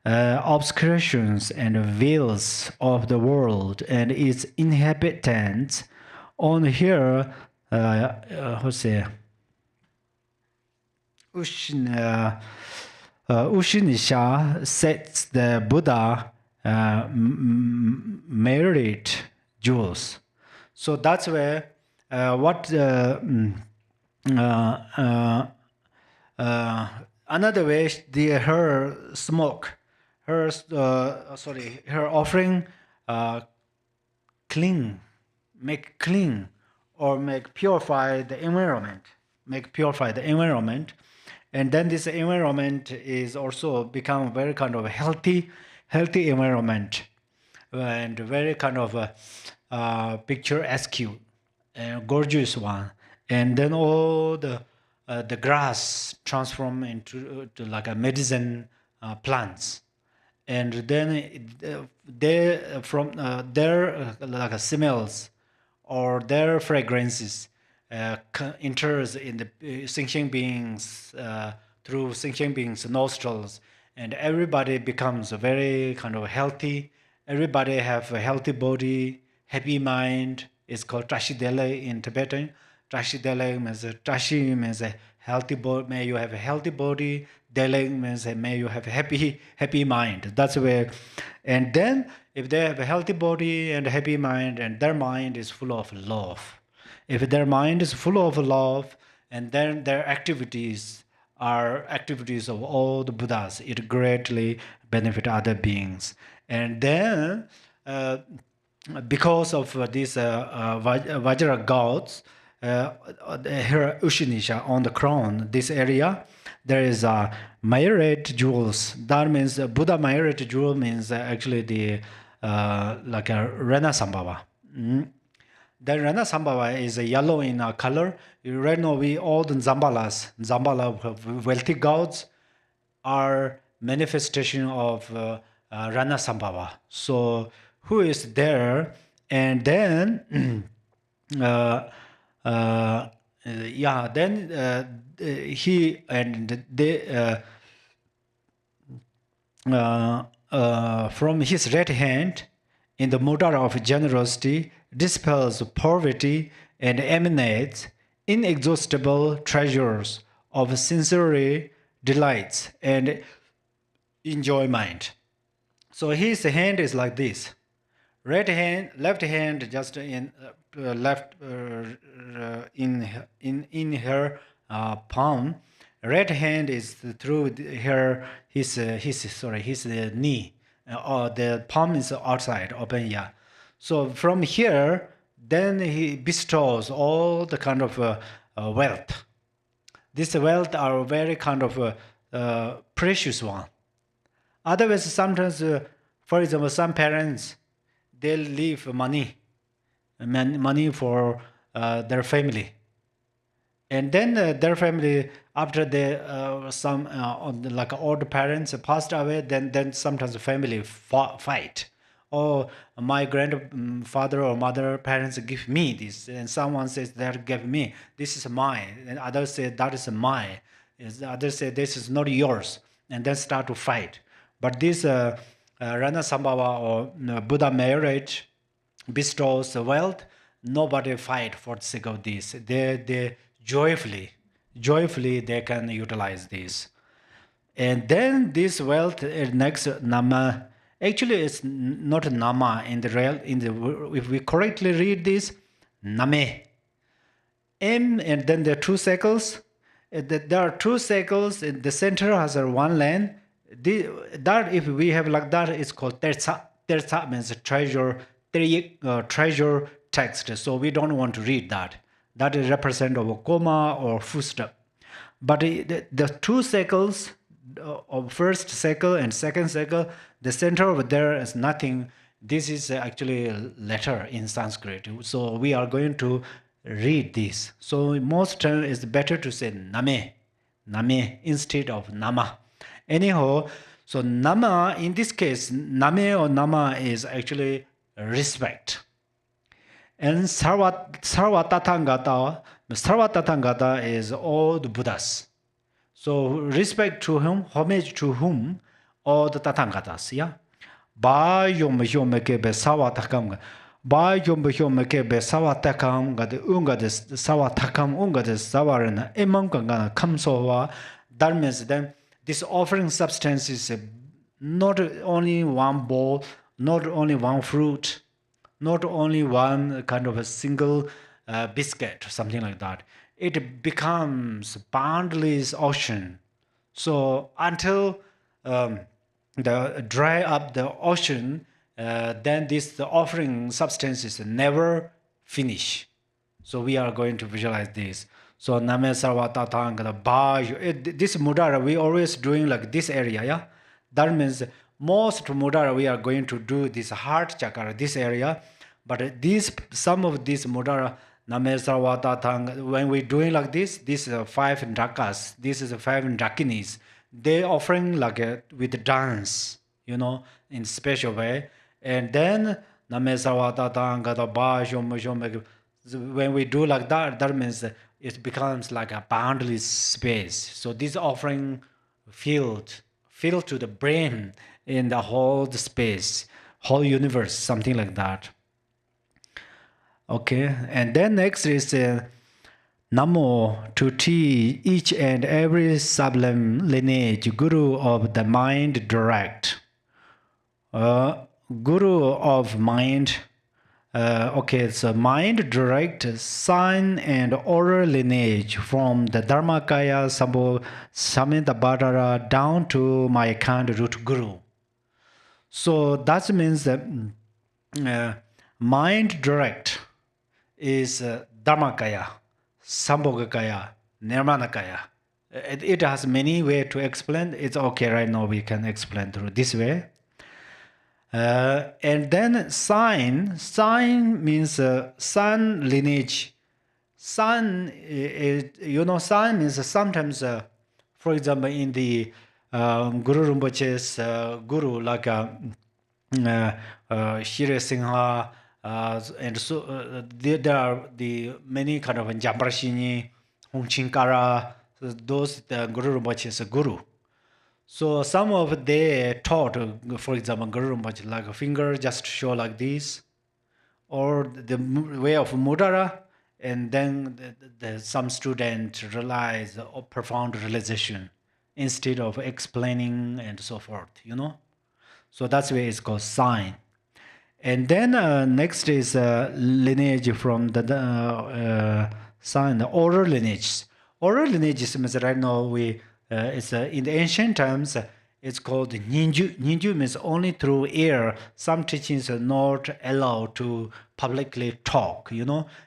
obscurations, and veils of the world and its inhabitants. On here, Ushinisha sets the Buddha merit jewels. So that's where another way her smoke, her her offering make clean or make purify the environment, and then this environment is also become very kind of a healthy environment, and very kind of a picturesque and gorgeous one. And then all the grass transform into to like a medicine plants, and then they from their like smells or their fragrances enters in the sentient beings through sentient beings nostrils, and everybody becomes very kind of healthy. Everybody have a healthy body, happy mind. It's called Trashidele in Tibetan. Trashidele means Trashi means a healthy body. May you have a healthy body. Dele means may you have a happy mind. That's where, and then if they have a healthy body and a happy mind, and their mind is full of love. If their mind is full of love, and then their activities are activities of all the Buddhas, it greatly benefit other beings. And then because of these Vajra gods, her Ushinisha on the crown, this area, there is merit jewels. That means Buddha merit jewel means actually the like a Rena Sambhava. The Rana Sambhava is yellow in color. Right now, all the Zambala wealthy gods are manifestation of Rana Sambhava. So who is there? And then, he and they from his right hand, in the motor of generosity, dispels poverty and emanates inexhaustible treasures of sincere delights and enjoyment. So his hand is like this. Right hand, left hand, just in left in her palm. Right hand is through his knee, or the palm is outside open. Yeah. So from here, then he bestows all the kind of wealth. This wealth are very kind of precious one. Otherwise, sometimes, for example, some parents, they leave money for their family, and then their family, after they like old parents passed away, then sometimes the family fight. Oh, my grandfather or mother parents give me this, and someone says that give me, this is mine, and others say that is mine, others say this is not yours. and then start to fight. But this Rana Sambhava or Buddha merit bestows wealth. Nobody fight for the sake of this. They joyfully they can utilize this. And then this wealth next nama. Actually, it's not nama in the real. If we correctly read this, name. M and then there are two circles. There are two circles. The center has a one line. That if we have like that, it's called terza. Terza means treasure. Treasure text. So we don't want to read that. That is represent of a comma or footstep. But the two circles of first circle and second circle, the center over there is nothing. This is actually a letter in Sanskrit. So we are going to read this. So most time it's better to say name instead of nama. Anyhow, so nama in this case, name or nama is actually respect. And Sarvatathangata is all the Buddhas. So respect to whom, homage to whom, all the Tathangatas, yeah? Ba yom ke be sawatakam. Ba yom ke be sawatakam, got the unga de sawatakam, unga de savarana, emangana kamsova. That means then this offering substance is not only one bowl, not only one fruit, not only one kind of a single biscuit, something like that. It becomes boundless ocean. So until the dry up the ocean, then this the offering substances never finish. So we are going to visualize this. So Name Sarvatatang, this Mudara, we always doing like this area, yeah? That means most Mudara we are going to do this heart chakra, this area. But some of these Mudara, Name Sarvatatang, when we doing like this is 5 Drakas, this is 5 Drakinis. They offering like with dance, in special way. And then Name Sarvatatang, when we do like that, that means it becomes like a boundless space. So this offering filled to the brain in the whole space, whole universe, something like that. Okay, and then next is Namo to each and every sublime lineage, Guru of the mind direct. Guru of mind. Okay, so mind direct sign and order lineage from the Dharmakaya Samhitabhadara down to my kind root guru. So that means that mind direct is Dharmakaya, Sambhogakaya, Nirmanakaya. It has many ways to explain. It's okay right now we can explain through this way. And then sign means son lineage. Son, sign means sometimes, for example, in the Guru Rinpoche's guru, like Shire Singha, and so there are the many kind of Jambrashini, Hongchinkara, those the Guru Rinpoche's guru. So some of they taught, for example, Guru Rinpoche, like a finger just show like this, or the way of Mudara, and then some student realize or profound realization instead of explaining and so forth, So that's why it's called sign. And then next is lineage from the sign, the oral lineage. Oral lineage means right now it's in the ancient times, it's called ninju. Ninju means only through air. Some teachings are not allowed to publicly talk,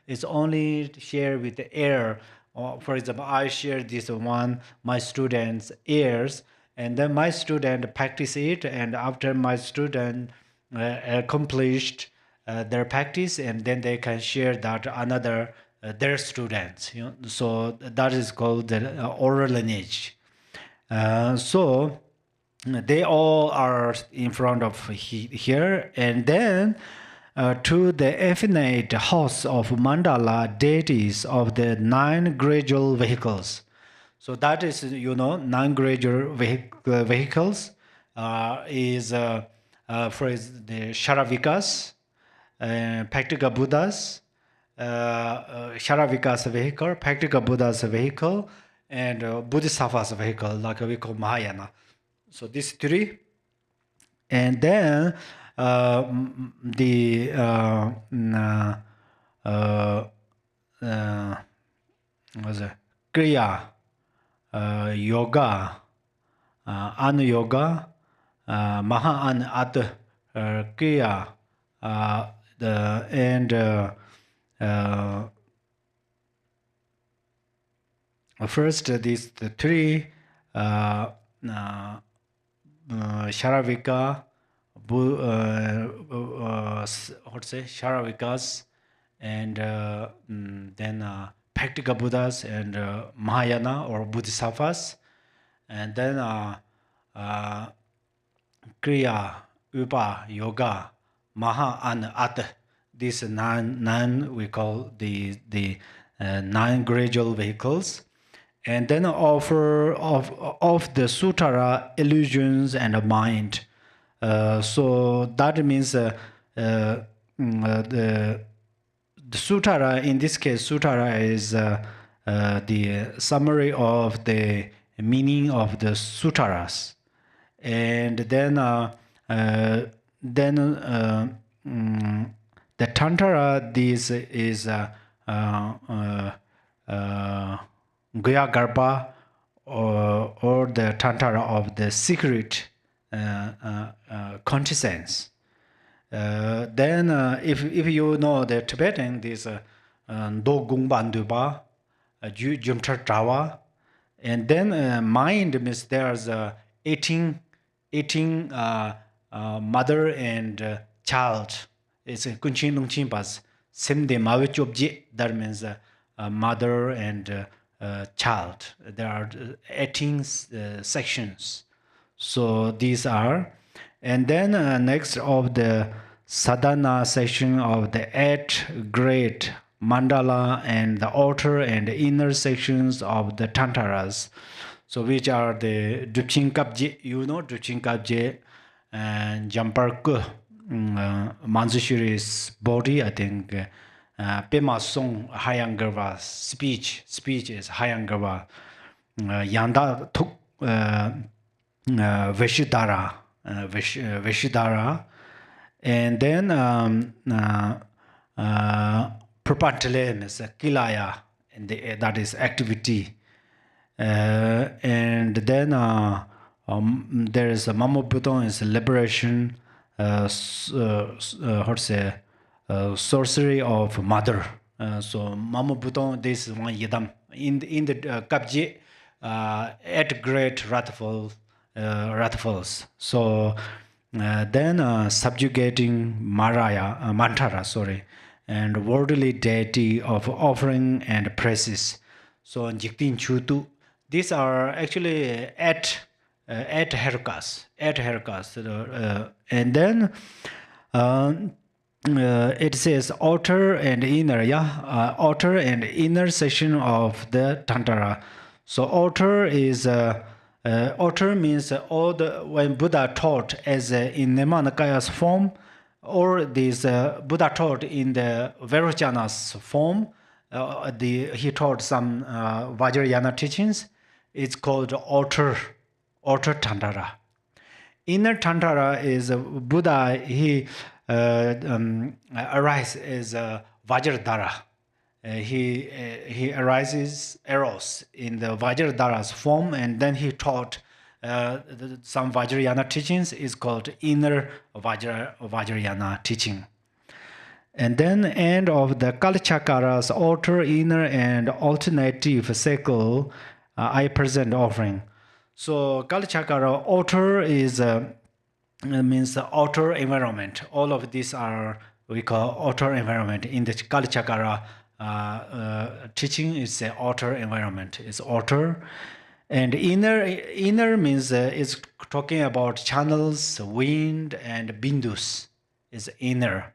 It's only shared with the air. For example, I share this one, my students' ears, and then my student practice it, and after my student accomplished their practice, and then they can share that another their students. So that is called the oral lineage. So they all are in front of here, and then to the infinite house of mandala deities of the 9 gradual vehicles. So that is, non-gradual vehicles is for the Sharavikas, Practical Buddhas, Sharavikas vehicle, Practical Buddha's vehicle, and Bodhisattva's vehicle, like we call Mahayana. So these three. And then the was it Kriya, Yoga, Anu Yoga, Maha and At Kriya, and first these the three Sharavika, Sharavikas, and then Practical Buddhas and Mahayana or Bodhisattvas, and then Kriya, Upa, Yoga, Maha, and At. These nine we call the nine gradual vehicles. And then offer of the Sutara illusions and mind. So that means the Sutara, in this case, Sutara is the summary of the meaning of the Sutaras. And then the Tantara, this is Gaya Garba or the Tantara of the secret consciousness. Then if you know the Tibetan, this Do Gung Banduba, Jumtar Trawa, and then mind means there's 18 mother and child. It's a Kunchin Lungchin Pas, Simde Mawich object, that means mother and child. There are 18 sections. So these are, and then next of the sadhana section of the 8 great mandala and the outer and inner sections of the tantaras. So which are the Drupchin Kapje, Drupchin Kapje and Jamparku, Manzushiri's body, I think. Pema song Hayangarva speech is Hayangarva Yanda Tuk Veshidara Veshidara, and then Propantale is Kilaya, and that is activity, and then there is a Mamobuton is liberation, how to say, sorcery of mother. So Mama Buton, this is one yidam in the Kapje 8 great ratifals. So then subjugating Mantara, and worldly deity of offering and praises. So Jiktin Chutu, these are actually 8 herkas, and then it says outer and inner, outer and inner section of the Tantara. So outer is outer means all the when Buddha taught as in Nirmanakaya's form, or this Buddha taught in the Vairochana's form. He taught some Vajrayana teachings. It's called outer Tantara. Inner Tantara is Buddha. He arises as Vajradhara. He arises Eros in the Vajradhara's form, and then he taught some Vajrayana teachings. Is called inner Vajrayana teaching. And then end of the Kalachakara's outer, inner, and alternative cycle, I present offering. So Kalachakara outer is means the outer environment. All of these are we call outer environment. In the Kalachakara teaching is the outer environment. It's outer, and inner means it's talking about channels, wind, and bindus. Is inner.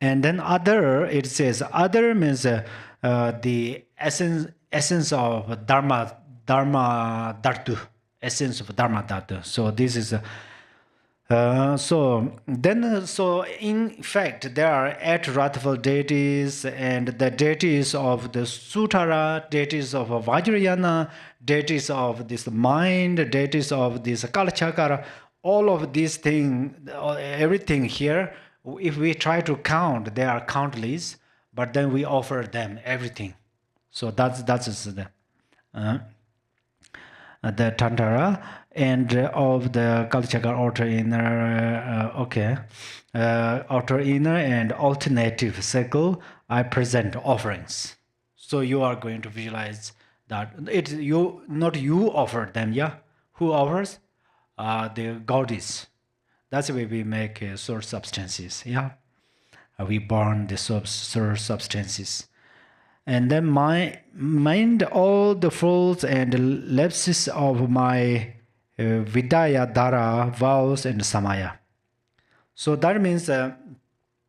And then other, it says other means the essence of Dharma Dharma Dhatu, essence of Dharma Dhatu. So this is so in fact there are 8 wrathful deities, and the deities of the Sutara, deities of Vajrayana, deities of this mind, deities of this Kalachakara, all of these things, everything here, if we try to count, they are countless, but then we offer them everything. So that's the Tantara, and of the Kalachakra outer inner, outer inner and alternative circle, I present offerings. So you are going to visualize that it's you, not you offer them, yeah. Who offers? The goddess. That's the way we make source substances, yeah. We burn the source substances. And then my mind all the faults and lapses of my Vidya, Dara, vows, and Samaya. So that means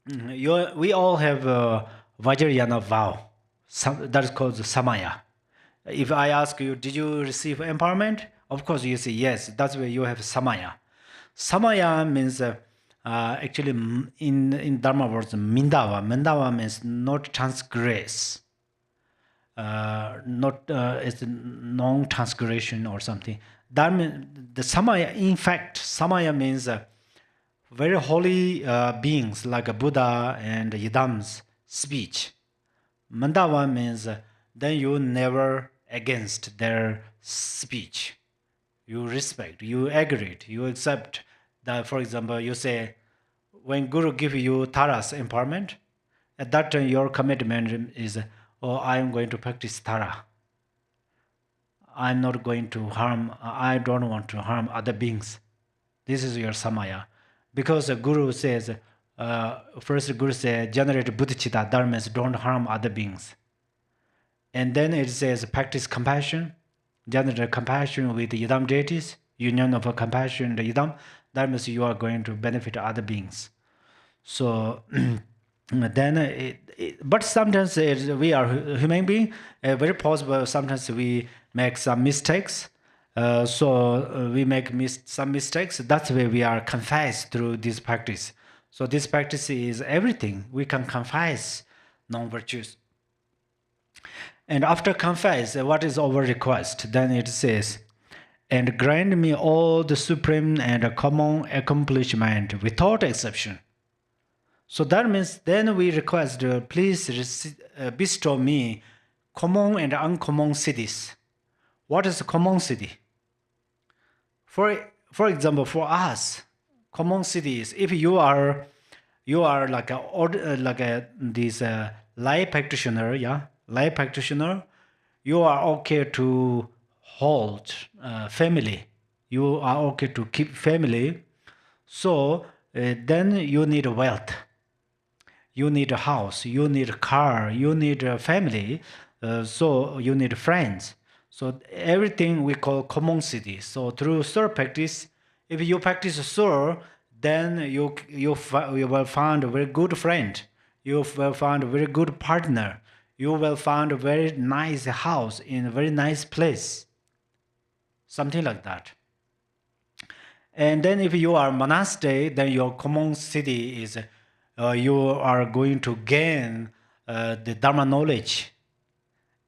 we all have Vajrayana vow. That is called Samaya. If I ask you, did you receive empowerment? Of course, you say yes. That's where you have Samaya. Samaya means actually in Dharma words, Mindava. Mindava means not transgress. It's non-transgression or something. That means the Samaya, in fact, Samaya means very holy beings like Buddha and Yidam's speech. Mandava means then you never against their speech. You respect, you agree, you accept that. For example, you say, when Guru give you Tara's empowerment, at that time your commitment is, oh, I am going to practice Tara. I'm not going to harm, I don't want to harm other beings. This is your Samaya. Because the Guru says, first Guru says, generate bodhicitta, that means don't harm other beings. And then it says, practice compassion, generate compassion with the Yidam deities, union of compassion and the Yidam, that means you are going to benefit other beings. So, then, but sometimes we are human beings, very possible, sometimes we make some mistakes. We make some mistakes. That's why we are confessed through this practice. So this practice is everything. We can confess non-virtues. And after confess, what is our request? Then it says, and grant me all the supreme and common accomplishment without exception. So that means then we request, please bestow me common and uncommon cities. What is a common city? For example, for us, common cities, if you are like this lay practitioner, yeah, lay practitioner, you are okay to hold family. You are okay to keep family. So then you need wealth. You need a house, you need a car, you need a family, so you need friends. So everything we call common city. So through Sur practice, if you practice Sur, then you will find a very good friend. You will find a very good partner. You will find a very nice house in a very nice place. Something like that. And then if you are monastic, then your common city is you are going to gain the Dharma knowledge,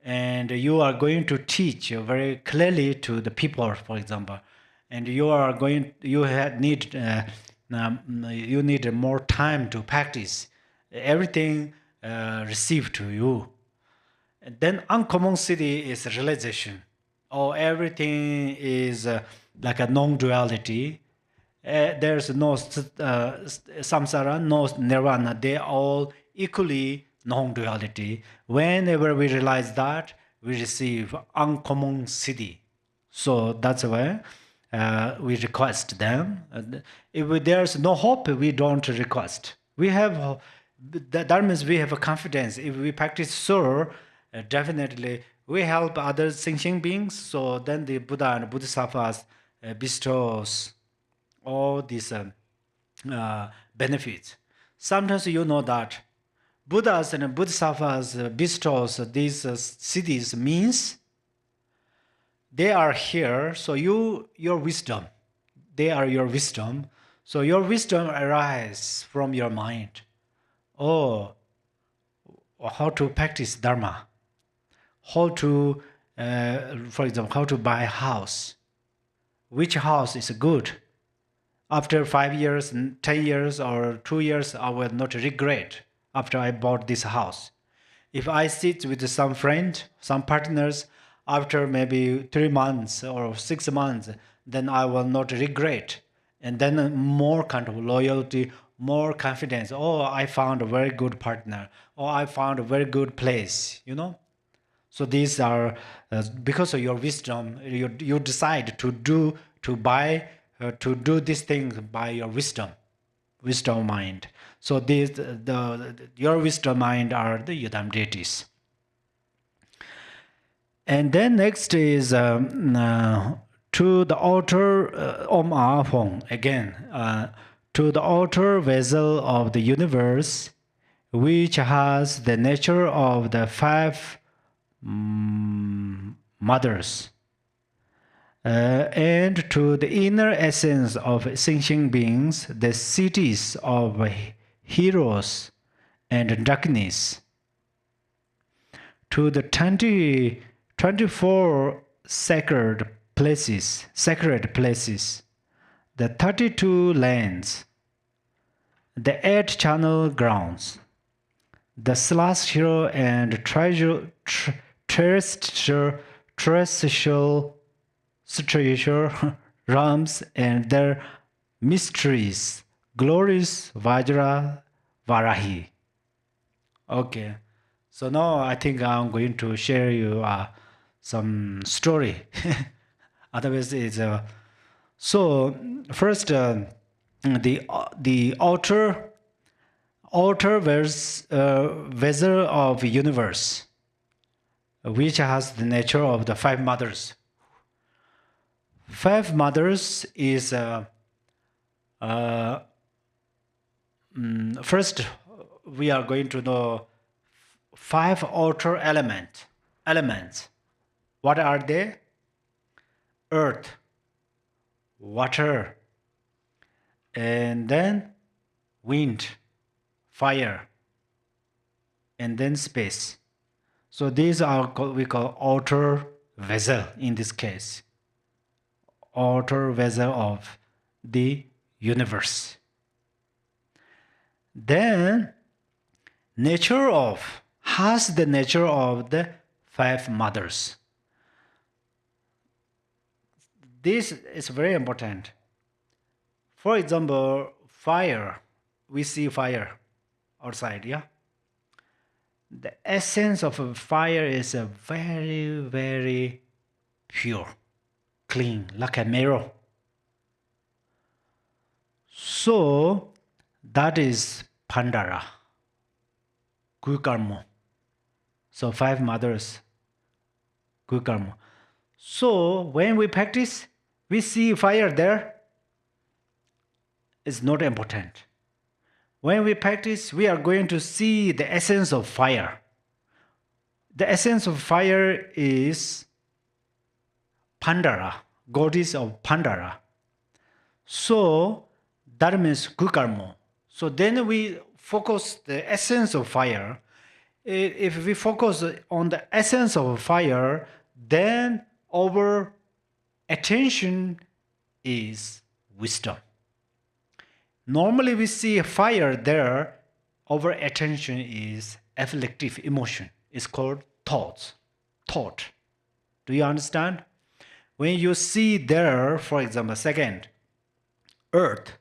and you are going to teach very clearly to the people, for example, and you need more time to practice. Everything received to you. And then uncommon city is realization, or everything is like a non-duality. There's no samsara, no nirvana. They are all equally non-duality. Whenever we realize that, we receive uncommon siddhi. So that's why we request them. If there's no hope, we don't request. We have that means we have a confidence. If we practice Sur, definitely we help other sentient beings. So then the Buddha and Bodhisattvas bestows all these benefits. Sometimes you know that Buddhas and Bodhisattvas bestows these siddhis means they are here. So your wisdom, they are your wisdom. So your wisdom arises from your mind. Oh, how to practice Dharma, how to, for example, how to buy a house, which house is good. After 5 years, 10 years, or 2 years, I will not regret after I bought this house. If I sit with some friend, some partners, after maybe 3 months or 6 months, then I will not regret. And then more kind of loyalty, more confidence. Oh, I found a very good partner. Oh, I found a very good place, you know. So these are, because of your wisdom, you decide to do, to buy, to do these things by your wisdom mind. So these, your wisdom mind are the Yudam deities. And then next is to the altar Om Ah Fong, again, to the altar vessel of the universe, which has the nature of the 5 mothers, and to the inner essence of sentient beings, the cities of heroes and darkness, to the 24 sacred places, the 32 lands, the 8 channel grounds, the celestial and terrestrial realms and their mysteries, glorious Vajra Varahi. Okay, so now I think I'm going to share you some story. Otherwise, it's so first the altar vessel of universe, which has the nature of the 5 mothers. 5 mothers is first we are going to know 5 altar elements. What are they? Earth, water, and then wind, fire, and then space. So these are we call altar vessel in this case. Altar vessel of the universe. Then has the nature of the 5 mothers. This is very important. For example, fire. We see fire outside, yeah? The essence of a fire is a very, very pure, clean, like a mirror. So that is Pandara, Kukarmo. So 5 mothers, Kukarmo. So when we practice, we see fire there. It's not important. When we practice, we are going to see the essence of fire. The essence of fire is Pandara, goddess of Pandara. So that means Kukarmo. So then we focus the essence of fire. If we focus on the essence of fire, then our attention is wisdom. Normally we see fire there, our attention is afflictive emotion. It's called thought. Do you understand? When you see there, for example, second, earth.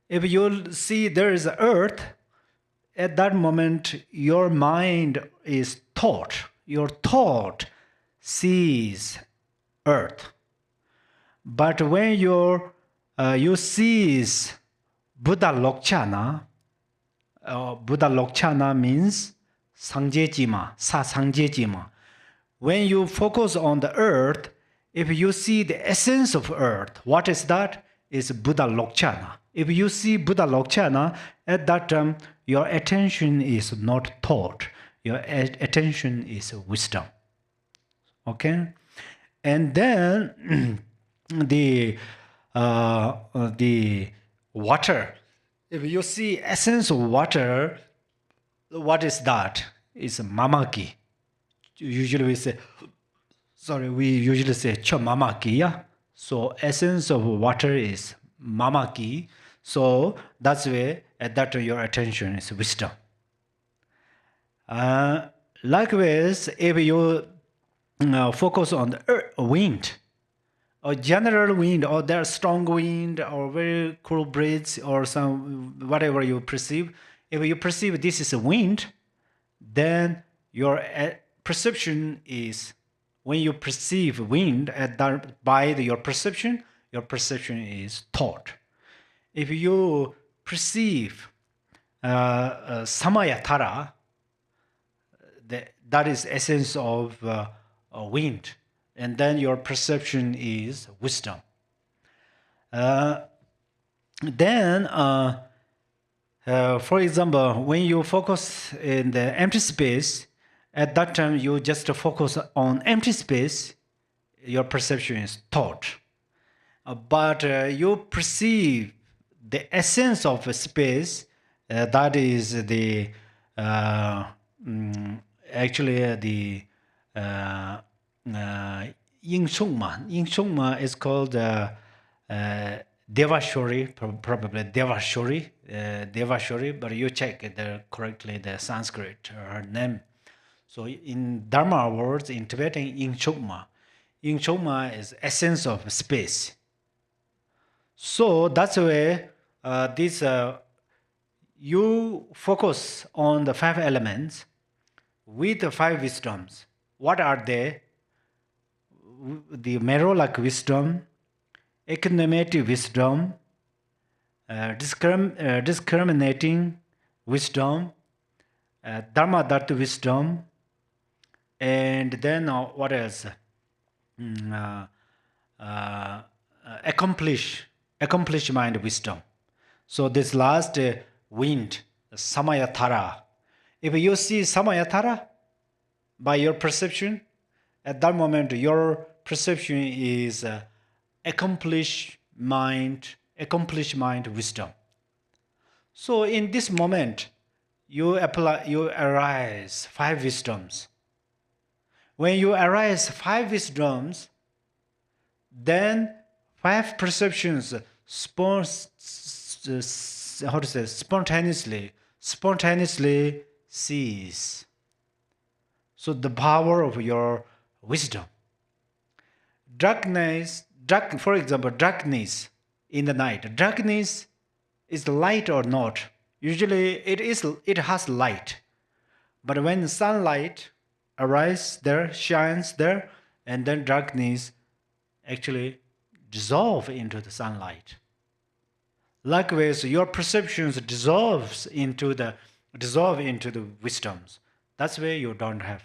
If you see there is earth, at that moment your mind is thought. Your thought sees earth. But when you sees Buddha Lokchana, Buddha Lokchana means Sangjejima, Sa Sangjejima. When you focus on the earth, if you see the essence of earth, what is that? It's Buddha Lokchana. If you see Buddha Lokchana, at that time, your attention is not thought. Your attention is wisdom. Okay? And then the water. If you see essence of water, what is that? It's mamaki. Usually we say, we usually say cho mamaki. Yeah? So essence of water is mamaki. So that's why at that time your attention is wisdom. Likewise, if you focus on the wind, or general wind, or there strong wind, or very cool breeze, or some whatever you perceive. If you perceive this is a wind, then your perception is, when you perceive wind by your perception is thought. If you perceive samayatara, that is essence of wind, and then your perception is wisdom. Then, for example, when you focus in the empty space, at that time you just focus on empty space, your perception is thought. But you perceive the essence of a space, that is the actually the Ying Shungma is called Devashori, probably Devashori, but you check correctly the Sanskrit, her name. So in Dharma words, in Tibetan, Ying Shungma is essence of space. So that's why you focus on the 5 elements with the 5 wisdoms. What are they? The Merolak wisdom, econometric wisdom, discriminating wisdom, Dharma Dhatu wisdom, and then what else? Accomplish mind wisdom. So this last wind, Samayatara. If you see Samayatara by your perception, at that moment your perception is accomplished mind wisdom. So in this moment, you arise 5 wisdoms. When you arise 5 wisdoms, then 5 perceptions spontaneously cease. So the power of your wisdom. For example, darkness in the night. Darkness is light or not? Usually it has light. But when sunlight arises there, shines there, and then darkness actually dissolve into the sunlight. Likewise, your perceptions dissolve into the wisdoms. That's why you don't have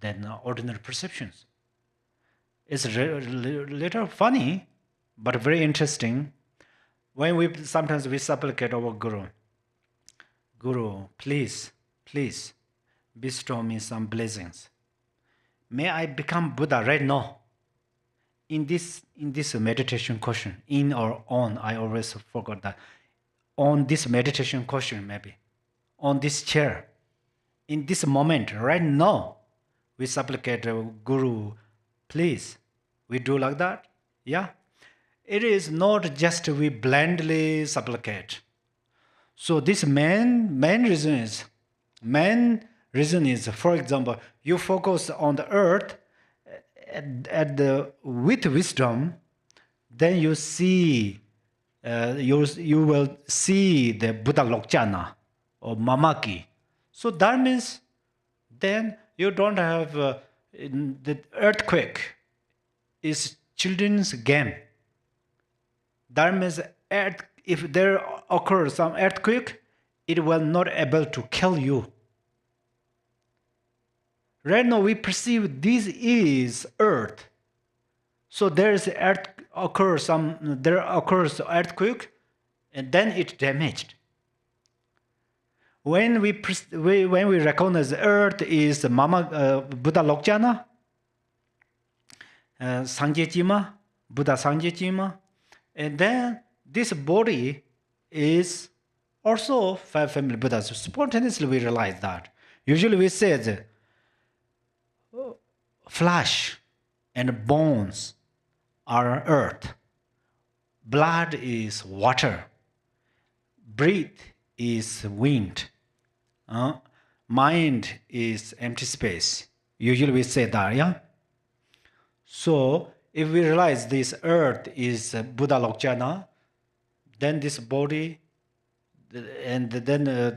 then ordinary perceptions. It's a little funny, but very interesting. When sometimes we supplicate our Guru, please bestow me some blessings. May I become Buddha right now. In this meditation question, in or on, I always forgot that. On this meditation question, maybe. On this chair. In this moment, right now, we supplicate Guru, please. We do like that? Yeah? It is not just we blindly supplicate. So this main reason is, for example, you focus on the earth with wisdom, then you see, you will see the Buddha Lokchana or Mamaki. So that means then you don't have the earthquake is children's game. That means if there occurs some earthquake, it will not able to kill you. Right now we perceive this is earth. So there occurs earthquake, and then it damaged. When we recognize the earth is Buddha Lokchana, Sangyejima, Buddha Sangyejima. And then this body is also five family Buddhas. Spontaneously we realize that. Usually we say the flesh and bones are earth. Blood is water. Breath is wind. Mind is empty space. Usually we say that, yeah? So if we realize this earth is Buddha Lokjana, then this body, and then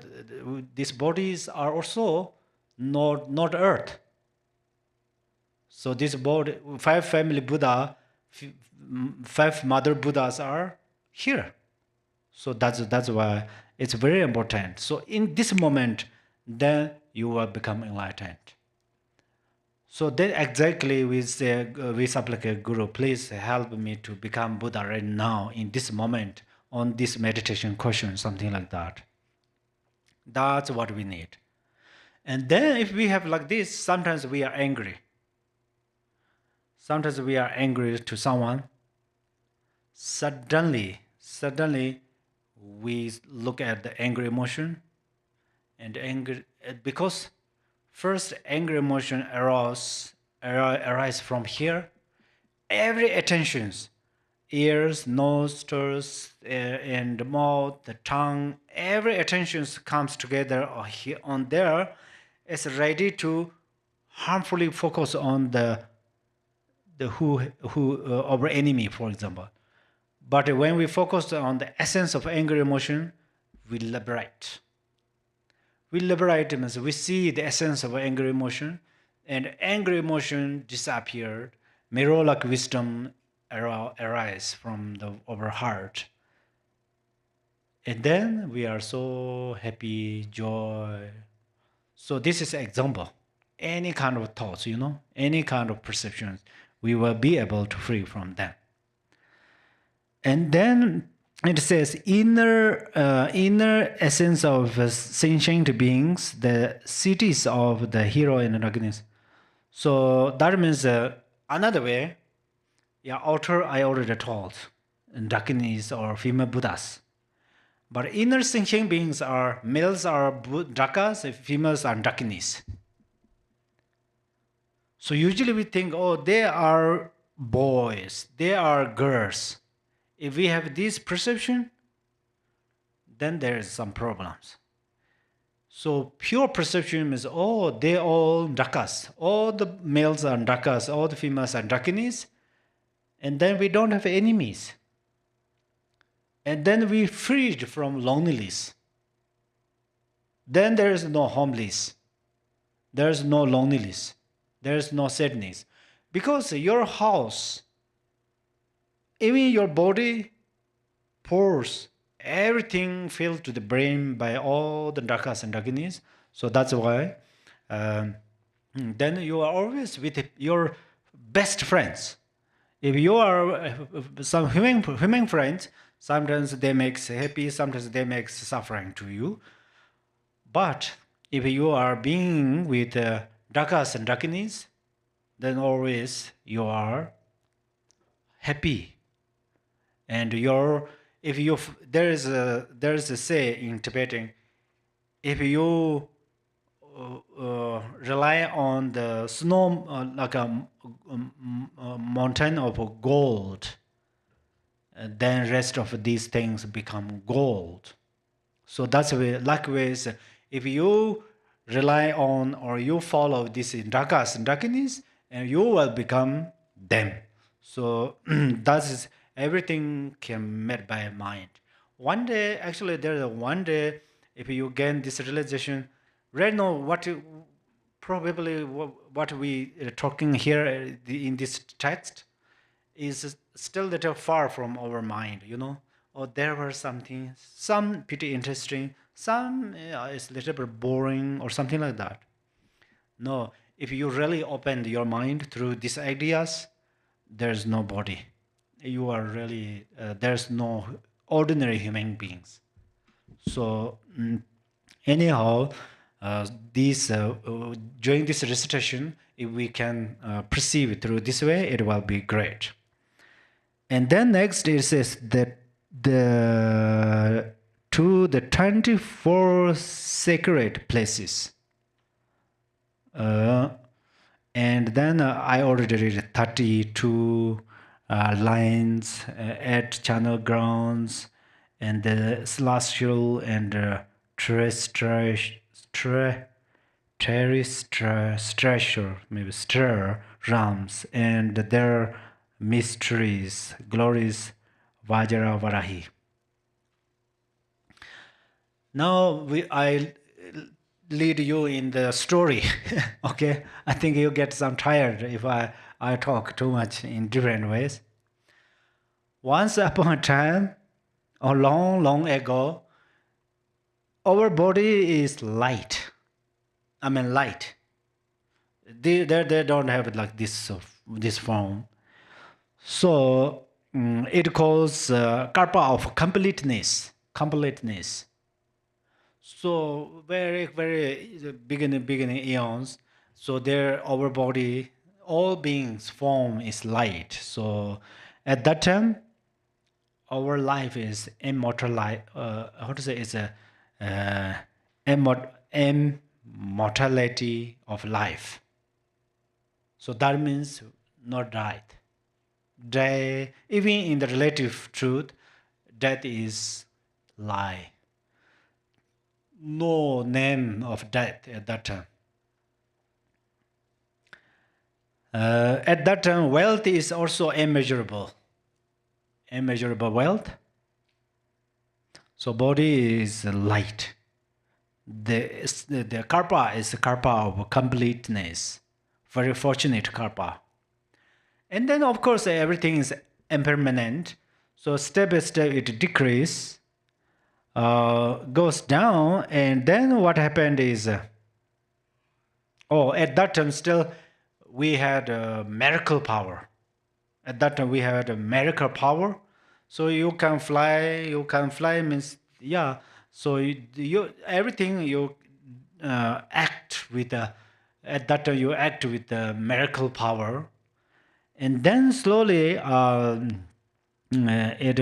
these bodies are also not earth. So this body, five family Buddha, five mother Buddhas are here. So that's why it's very important. So in this moment, then you will become enlightened. So then exactly we say, we supplicate Guru, please help me to become Buddha right now in this moment on this meditation question, something like that. That's what we need. And then if we have like this, sometimes we are angry. Sometimes we are angry to someone. Suddenly, we look at the angry emotion, and anger, because first anger emotion arise from here. Every attentions, ears, nostrils, and the mouth, the tongue, every attention comes together here on there, is ready to harmfully focus on the who our enemy, for example. But when we focus on the essence of anger emotion, we liberate. We liberate means we see the essence of anger emotion, and anger emotion disappeared. Mirror-like wisdom arise from our heart. And then we are so happy, joy. So this is an example. Any kind of thoughts, any kind of perceptions, we will be able to free from them. And then it says inner essence of sentient beings, the cities of the hero and antagonist. So that means another way, outer I already told, Dakinis or female Buddhas. But inner sentient beings are, males are Dakas, females are Dakinis. So usually we think, oh, they are boys, they are girls. If we have this perception, then there is some problems. So pure perception is, oh, they all Dakas. All the males are Dakas, all the females are Dakinis. And then we don't have enemies. And then we freed from loneliness. Then there is no homeless. There is no loneliness. There is no sadness. Because your house, even your body, pores, everything filled to the brain by all the Dakas and Dakinis. So that's why then you are always with your best friends. If you are some human friends, sometimes they make happy, sometimes they make suffering to you. But if you are being with Dakas and Dakinis, then always you are happy. And there is a say in Tibetan, if you rely on the snow like a mountain of gold, then rest of these things become gold. So that's why, likewise, if you rely on or you follow these Dakas and Dakinis, and you will become them. So that is everything can met by mind. One day, actually, there is one day, if you gain this realization, right now, what we are talking here in this text is still a little far from our mind, Or there were some pretty interesting, some is a little bit boring or something like that. No, if you really open your mind through these ideas, there's no body. You are really, there's no ordinary human beings. So anyhow, during this recitation, if we can perceive it through this way, it will be great. And then next it says that the 24 sacred places. And then I already read 32 lines at channel grounds and the celestial and terrestrial, maybe stir realms and their mysteries, glories, Vajra Varahi. Now I lead you in the story. Okay, I think you get some tired if I talk too much in different ways. Once upon a time, a long ago, our body is light. I mean light. They don't have it like this form. So it calls karpa of completeness. So very beginning eons. So our body, all beings form is light. So at that time, our life is immortal. How to say, it's a immortality of life. So that means not died. Even in the relative truth, death is lie. No name of death at that time. At that time, wealth is also immeasurable. Immeasurable wealth. So body is light. The karpa is the karpa of completeness. Very fortunate karpa. And then of course everything is impermanent. So step by step it decreases. Goes down, and then what happened is, at that time still we had miracle power. At that time we had a miracle power, so you can fly. Means So you everything you act with at that time you act with the miracle power, and then slowly it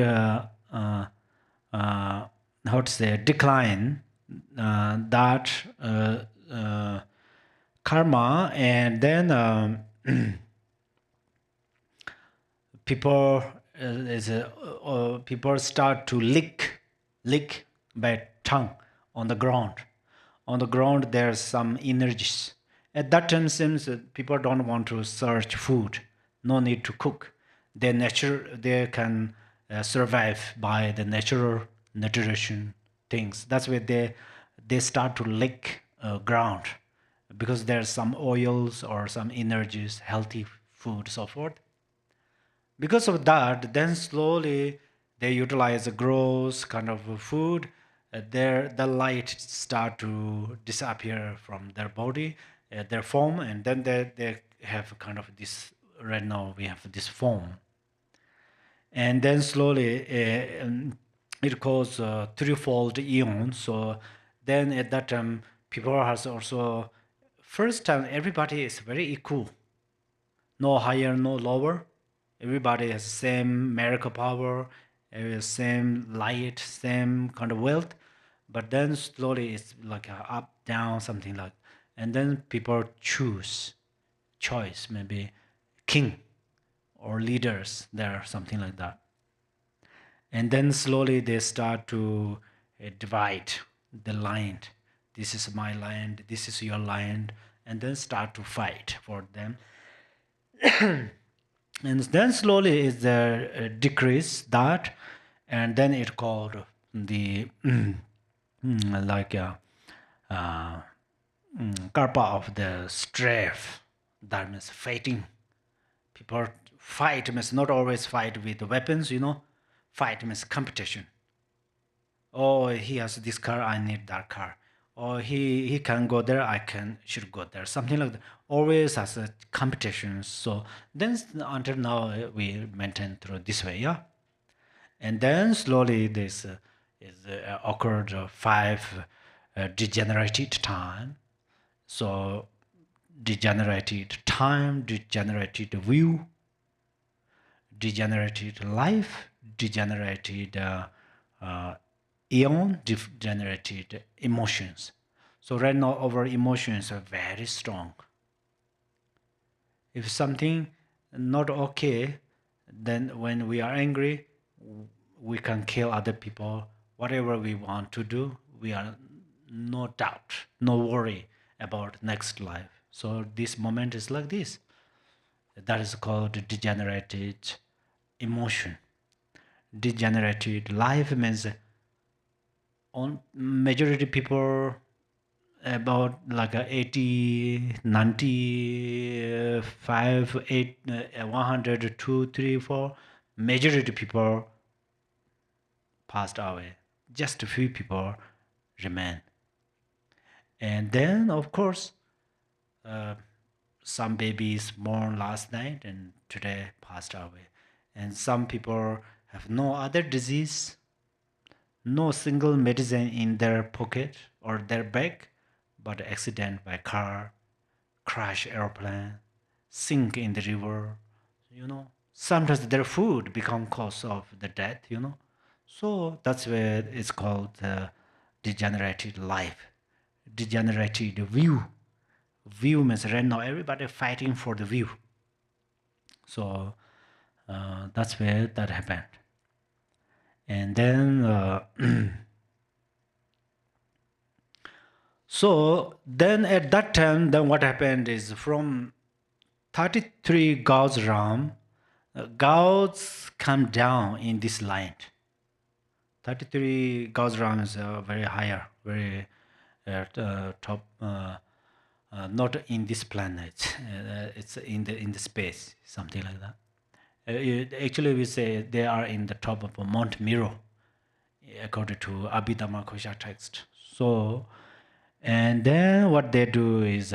how to say decline that karma, and then people people start to lick by tongue on the ground. On the ground there's some energies. At that time seems people don't want to search food, no need to cook. They can survive by the natural nutrition things. That's why they start to lick ground, because there's some oils or some energies, healthy food, so forth. Because of that, then slowly they utilize the gross kind of food. The light start to disappear from their body, their form, and then they have kind of this. Right now we have this form, and then slowly it goes threefold eon. So then at that time, people has also first time everybody is very equal, no higher, no lower. Everybody has same miracle power, same light, same kind of wealth. But then slowly it's like a up, down, something like. And then people choice, maybe king or leaders there, something like that. And then slowly they start to divide the land. This is my land, this is your land, and then start to fight for them. And then slowly is the decrease that, and then it called the like karpa of the strife. That means fighting. People fight means not always fight with weapons, Fight means competition. Oh, he has this car, I need that car. Or he can go there, should go there. Something like that. Always has a competition. So then until now we maintain through this way, yeah. And then slowly this occurred 5 degenerated time. So degenerated time, degenerated view, degenerated life, degenerated eon, degenerated emotions. So right now our emotions are very strong. If something not okay, then when we are angry, we can kill other people. Whatever we want to do, we are no doubt, no worry about next life. So this moment is like this. That is called degenerated emotion. Degenerated life means on majority people about like 80, 95, 8, 100, 2, 3, 4. Majority people passed away. Just a few people remain. And then, of course, some babies born last night and today passed away. And some people have no other disease, no single medicine in their pocket or their bag, but accident by car, crash airplane, sink in the river, Sometimes their food become cause of the death, So that's where it's called degenerated life, degenerated view. View means right now everybody fighting for the view. So that's where that happened. And then so then at that time, then what happened is from 33 God's realm, gods come down in this line. 33 God's realm is very higher, very top, not in this planet. It's in the space, something like that. Actually, we say they are in the top of Mount Miro, according to Abhidhamma Kosha text. So, and then what they do is,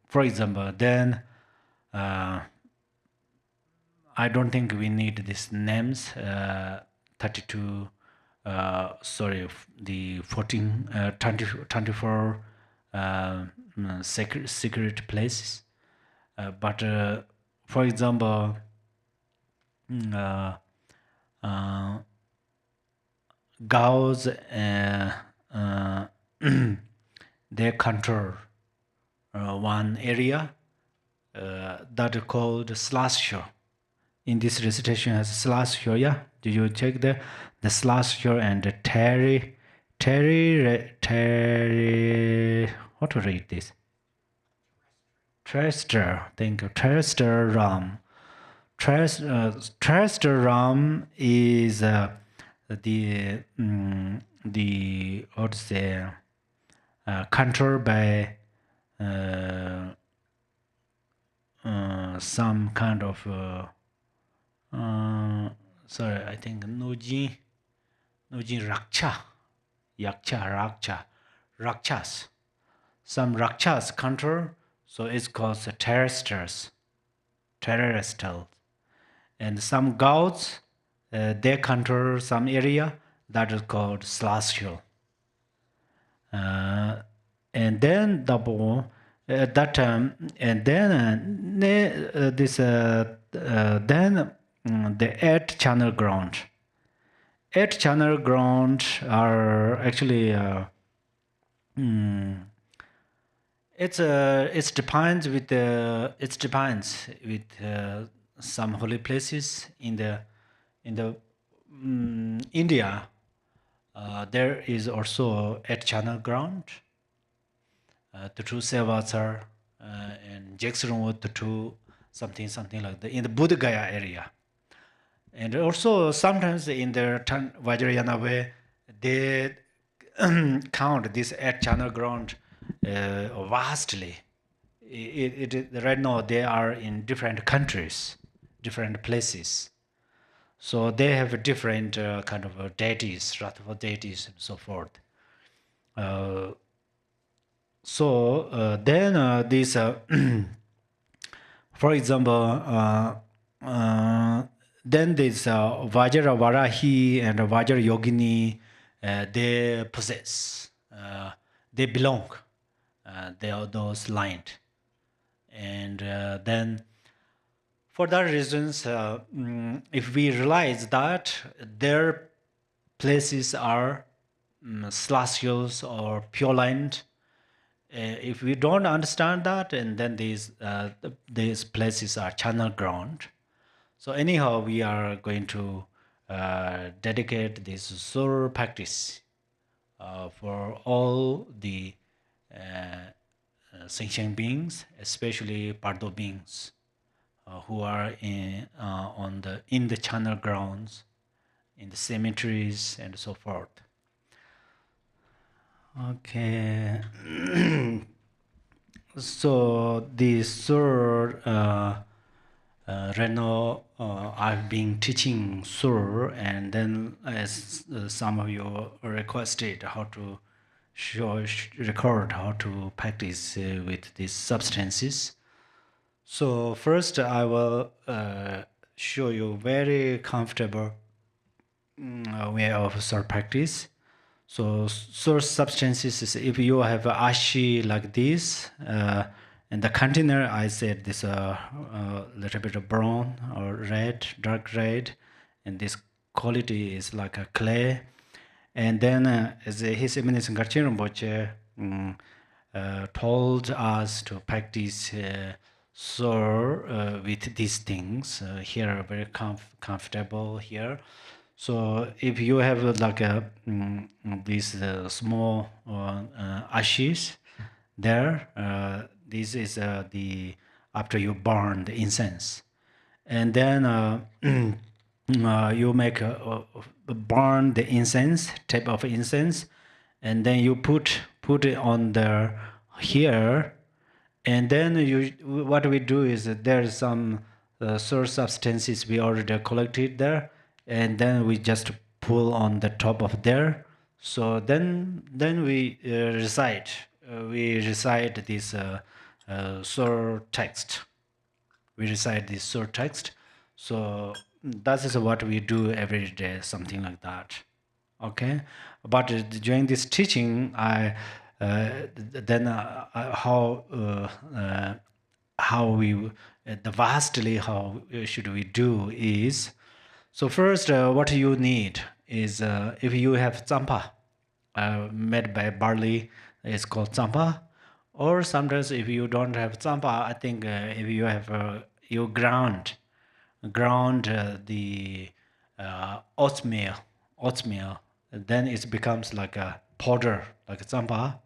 for example, then I don't think we need these names. 32, the 14, 20, 24 secret places. But for example, Gaos, they control one area that is called Celestial. In this recitation has Celestial, yeah? Did you check the Celestial and the Terry, how to read this? Terrestrial, thank you, Terrestrial realm. Terrestrial realm is the how to say controlled by some kind of sorry, I think Nojin Rakchas. Some Rakchas control, so it's called terrestrials. And some gods, they control some area that is called celestial. And then at that time, and then the 8 channel ground. 8 channel ground are actually it depends with some holy places in the India. There is also 8 channel ground. The two Sevasar and Jackson the two something like that in the Buddha Gaya area. And also sometimes in the Vajrayana way, they count this 8 channel ground vastly. Right now they are in different countries, different places. So they have a different kind of deities, Ratava deities and so forth. Then this, for example, then this Vajra Varahi and Vajra Yogini, they possess, they belong they are those lined. And then for that reasons, if we realize that their places are celestials or pure lined, if we don't understand that, and then these places are channel ground. So anyhow, we are going to dedicate this Sur practice for all the sentient beings, especially Pardo beings who are in the channel grounds, in the cemeteries, and so forth. Okay. So the Sur, right now I've been teaching Sur, and then as some of you requested how to record how to practice with these substances. So first I will show you very comfortable way of Sur practice. So source substances is if you have ashi like this, in the container I said this little bit of brown or red, dark red, and this quality is like a clay. And then as His Eminence Garchen Rinpoche told us to practice with these things here, very comfortable here. So if you have like a these small ashes there, this is the after you burn the incense, and then you make burn the incense type of incense, and then you put it on the here, and then what we do is that there's some source substances we already collected there, and then we just pull on the top of there. So then we recite this sur text. We recite this sur text. So that is what we do every day, something like that. Okay, but during this teaching, I how we the vastly how should we do is, so first what you need is if you have tsampa made by barley, it's called tsampa, or sometimes if you don't have tsampa, I think if you have you ground the oatmeal, then it becomes like a powder, like a tsampa.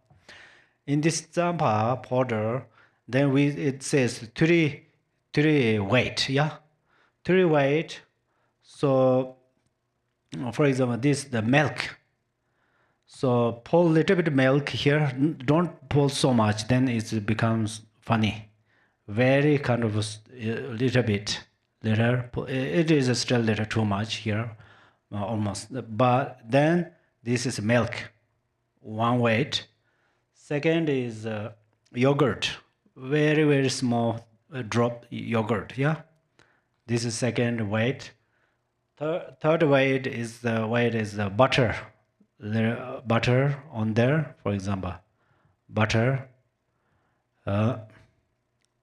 In this tsampa powder, then it says three weight, yeah, three weight. So, for example, this the milk. So pour little bit of milk here. Don't pour so much, then it becomes funny. Very kind of little bit. Little. It is still little too much here, almost. But then this is milk, one weight. Second is yogurt, very small drop yogurt. Yeah, this is second weight. Third weight is the butter. There butter on there, for example, butter.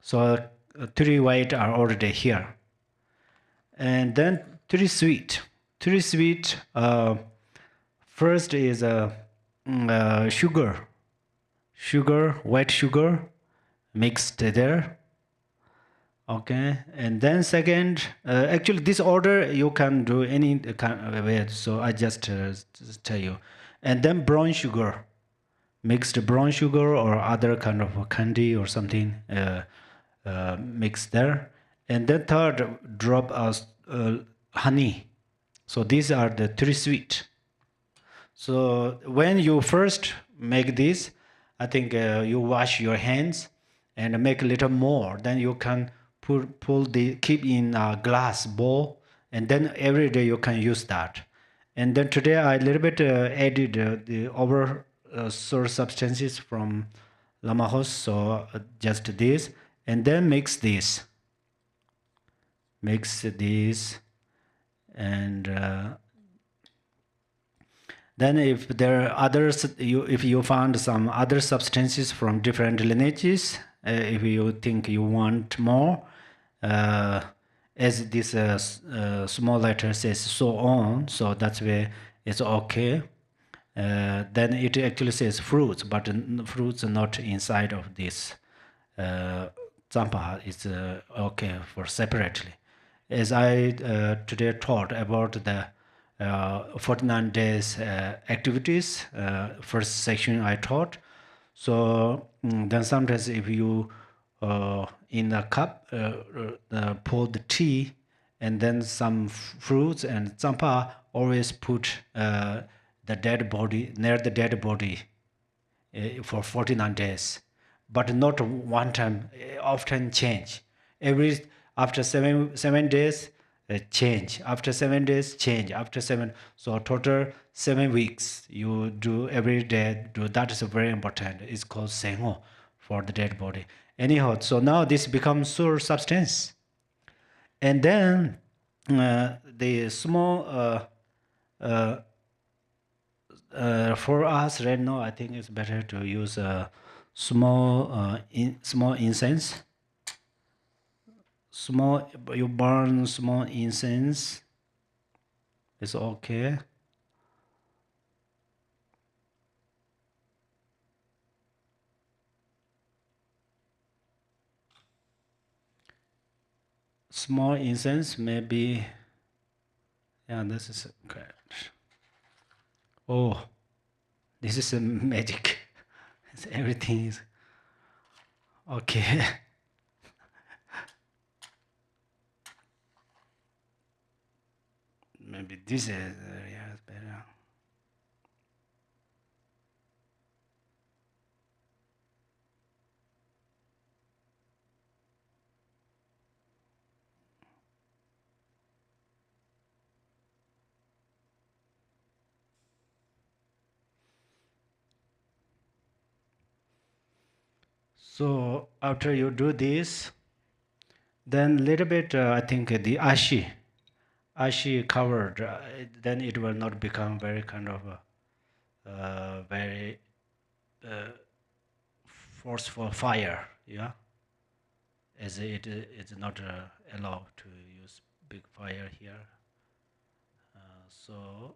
So three weight are already here, and then three sweet. Three sweet. First is sugar, white sugar, mixed there. Okay, and then second, actually this order you can do any kind of way, so I just tell you. And then brown sugar, mixed brown sugar or other kind of candy or something mixed there. And then third, drop honey. So these are the three sweet. So when you first make this, I think you wash your hands and make a little more. Then you can keep in a glass bowl, and then every day you can use that. And then today I a little bit added the over source substances from Lama Host, so just this, and then mix this, and Then if there are others, if you found some other substances from different lineages, if you think you want more, as this small letter says so on, so that's where it's okay. Then it actually says fruits, but fruits are not inside of this. Zampa is okay for separately. As I today taught about the 49 days activities, first section I taught. So then sometimes if you in a cup pour the tea and then some fruits and zampa, always put the dead body near the dead body for 49 days, but not one time, often change. Every after seven days, change. After 7 days, change. After 7, so total 7 weeks. You do every day. Do that is very important. It's called sengo for the dead body. Anyhow, so now this becomes sur substance, and then the small. For us right now, I think it's better to use a small incense. You burn small incense. It's okay. Small incense, maybe. Yeah, this is good. Oh, this is a magic. Everything is okay. Maybe this is yeah, better. So after you do this, then little bit, I think the ashi covered, then it will not become very kind of very forceful fire, yeah. As it is not allowed to use big fire here, so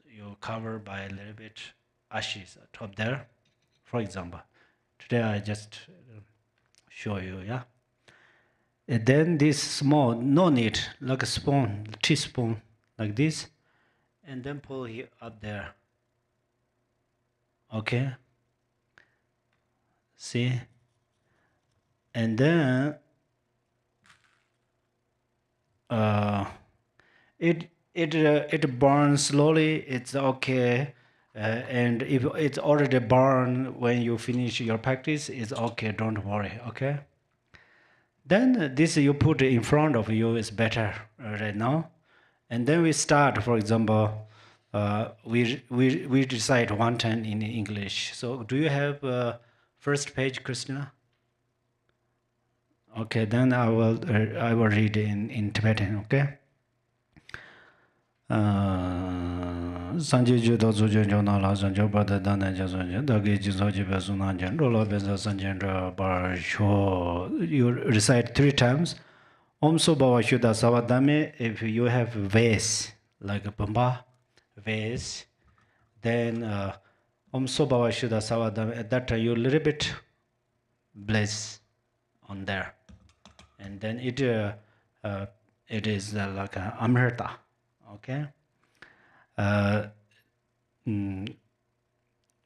you cover by a little bit ashes top there. For example, today I just show you, yeah. And then this small, no need, like a spoon, teaspoon, like this, and then pull it up there. Okay. See? And then it burns slowly. It's okay. And if it's already burned when you finish your practice, it's okay. Don't worry. Okay. Then this you put in front of you is better right now. And then we start, for example, we recite 110 in English. So do you have first page, Christina? Okay, then I will read in Tibetan, okay? Sanje ju do zu ju na la san jo ba da da na ja san ja da ge ji so ji ba su na jan ro lo be sa san jan ra ba sho. You recite 3 times. Om so ba wa shu da sa wa da me. If you have vase like a bamba vase, then Om so ba wa shu da sa wa da me. At that time you little bit bless on there, and then it is like a amrita, okay.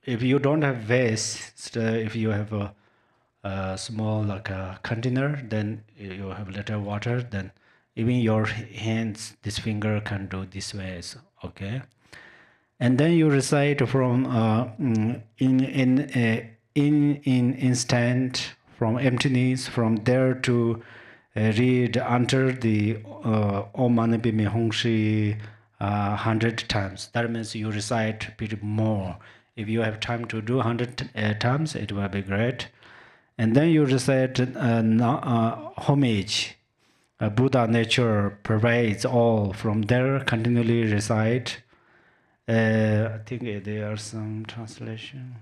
If you don't have vase, if you have a small like a container, then you have little water, then even your hands, this finger can do this way, okay. And then you recite from in instant, from emptiness, from there to read under the Om Mani Padme Hum Shri 100 times. That means you recite a bit more. If you have time to do 100 times, it will be great. And then you recite homage. Buddha nature pervades all. From there, continually recite. I think there are some translation.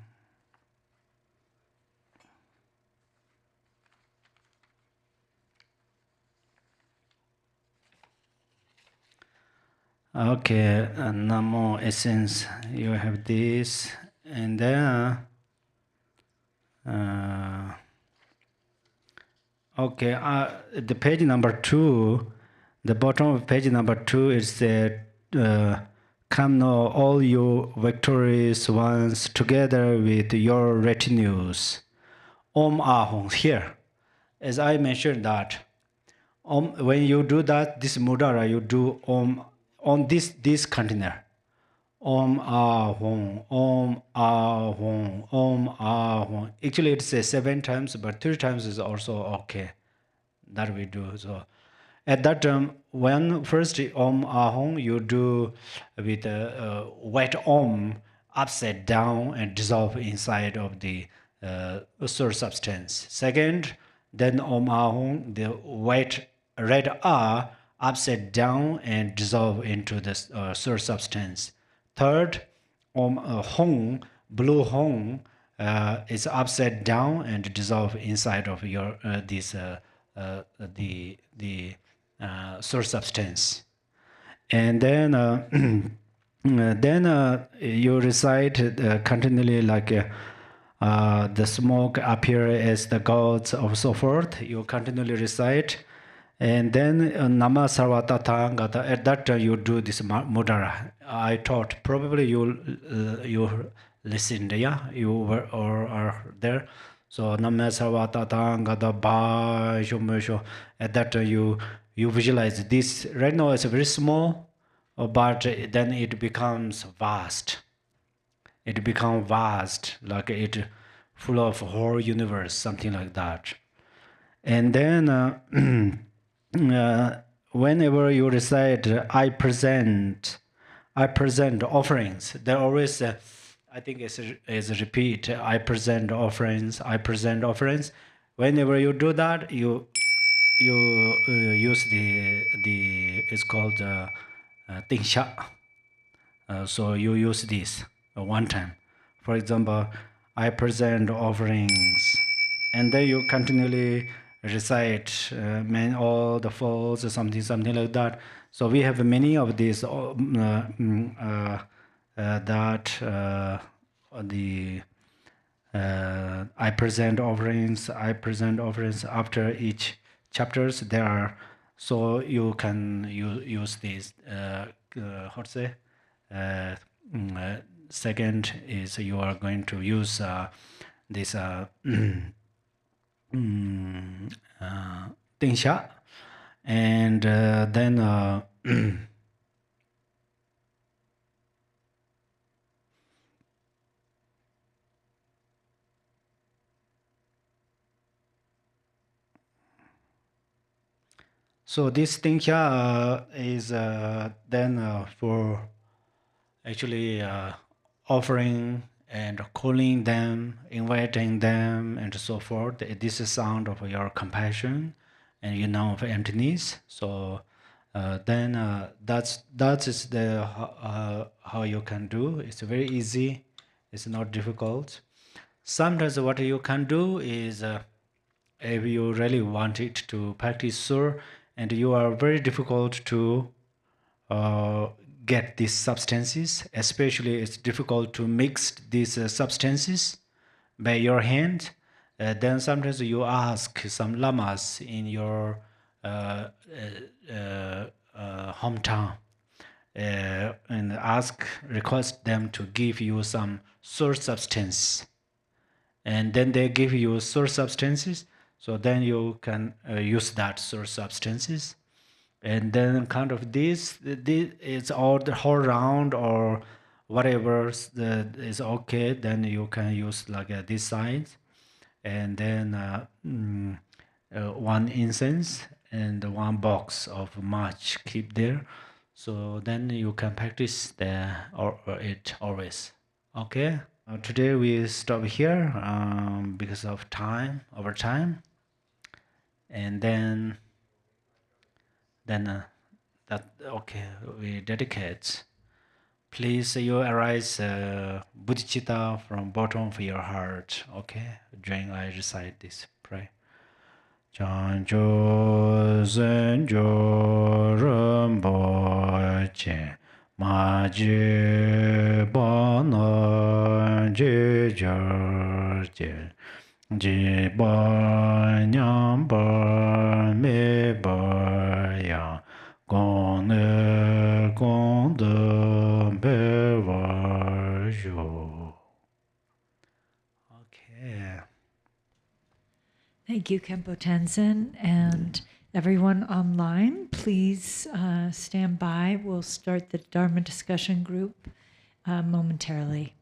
Okay, Namo essence. You have this, and then okay. The page number 2, the bottom of page number 2 is the come now all you victorious ones together with your retinues. Om Ahong here. As I mentioned that when you do that, this mudara, you do Om on this container. Om Ahong, Om Ahong, Om Ahong. Actually, it's 7 times, but 3 times is also okay. That we do. So at that time, when first Om Ahong, you do with white Om upside down and dissolve inside of the source substance. Second, then Om Ahong, the white red R upside down and dissolve into the source substance. Third, Hong, blue Hong is upside down and dissolve inside of your the source substance, and then you recite continually like the smoke appear as the gods of so forth. You continually recite, and then Nama Sarvata Thangata. At that time, you do this mudara. I thought probably you listened, yeah, you were or are there. So Nama Sarvata Thangata Ba Shumesho. At that time, you visualize this. Right now, it's very small, but then it becomes vast. It becomes vast, like it full of whole universe, something like that. And then whenever you recite I present offerings, there always I think is a repeat, I present offerings, I present offerings. Whenever you do that, you use the it's called Tingsha. So you use this one time. For example, I present offerings, and then you continually recite all the falls or something like that. So we have many of these the I present offerings. I present offerings after each chapters. There are, so you can use these. How to say? Second is you are going to use this Tingsha, and then so this Tingsha is then for actually offering and calling them, inviting them, and so forth. This is sound of your compassion and you know of emptiness. So then that is the how you can do. It's very easy. It's not difficult. Sometimes what you can do is if you really want it to practice sur, and you are very difficult to uh, get these substances, especially it's difficult to mix these substances by your hand, then sometimes you ask some lamas in your hometown and request them to give you some source substance, and then they give you source substances, so then you can use that source substances, and then kind of this is all the whole round or whatever is okay, then you can use like this size, and then one incense and one box of match keep there, so then you can practice or it always. Okay, today we stop here because of time, over time, and then that okay, we dedicate Please, you arise bodhicitta from bottom of your heart. Okay, during I recite this, pray. Chancho zenjo rambo che ma je ba na je jar je je ba nyam ba me ba ya gong ne gong de be wa jo. Okay. Thank you, Khenpo Tenzin, and everyone online. Please stand by. We'll start the Dharma discussion group momentarily.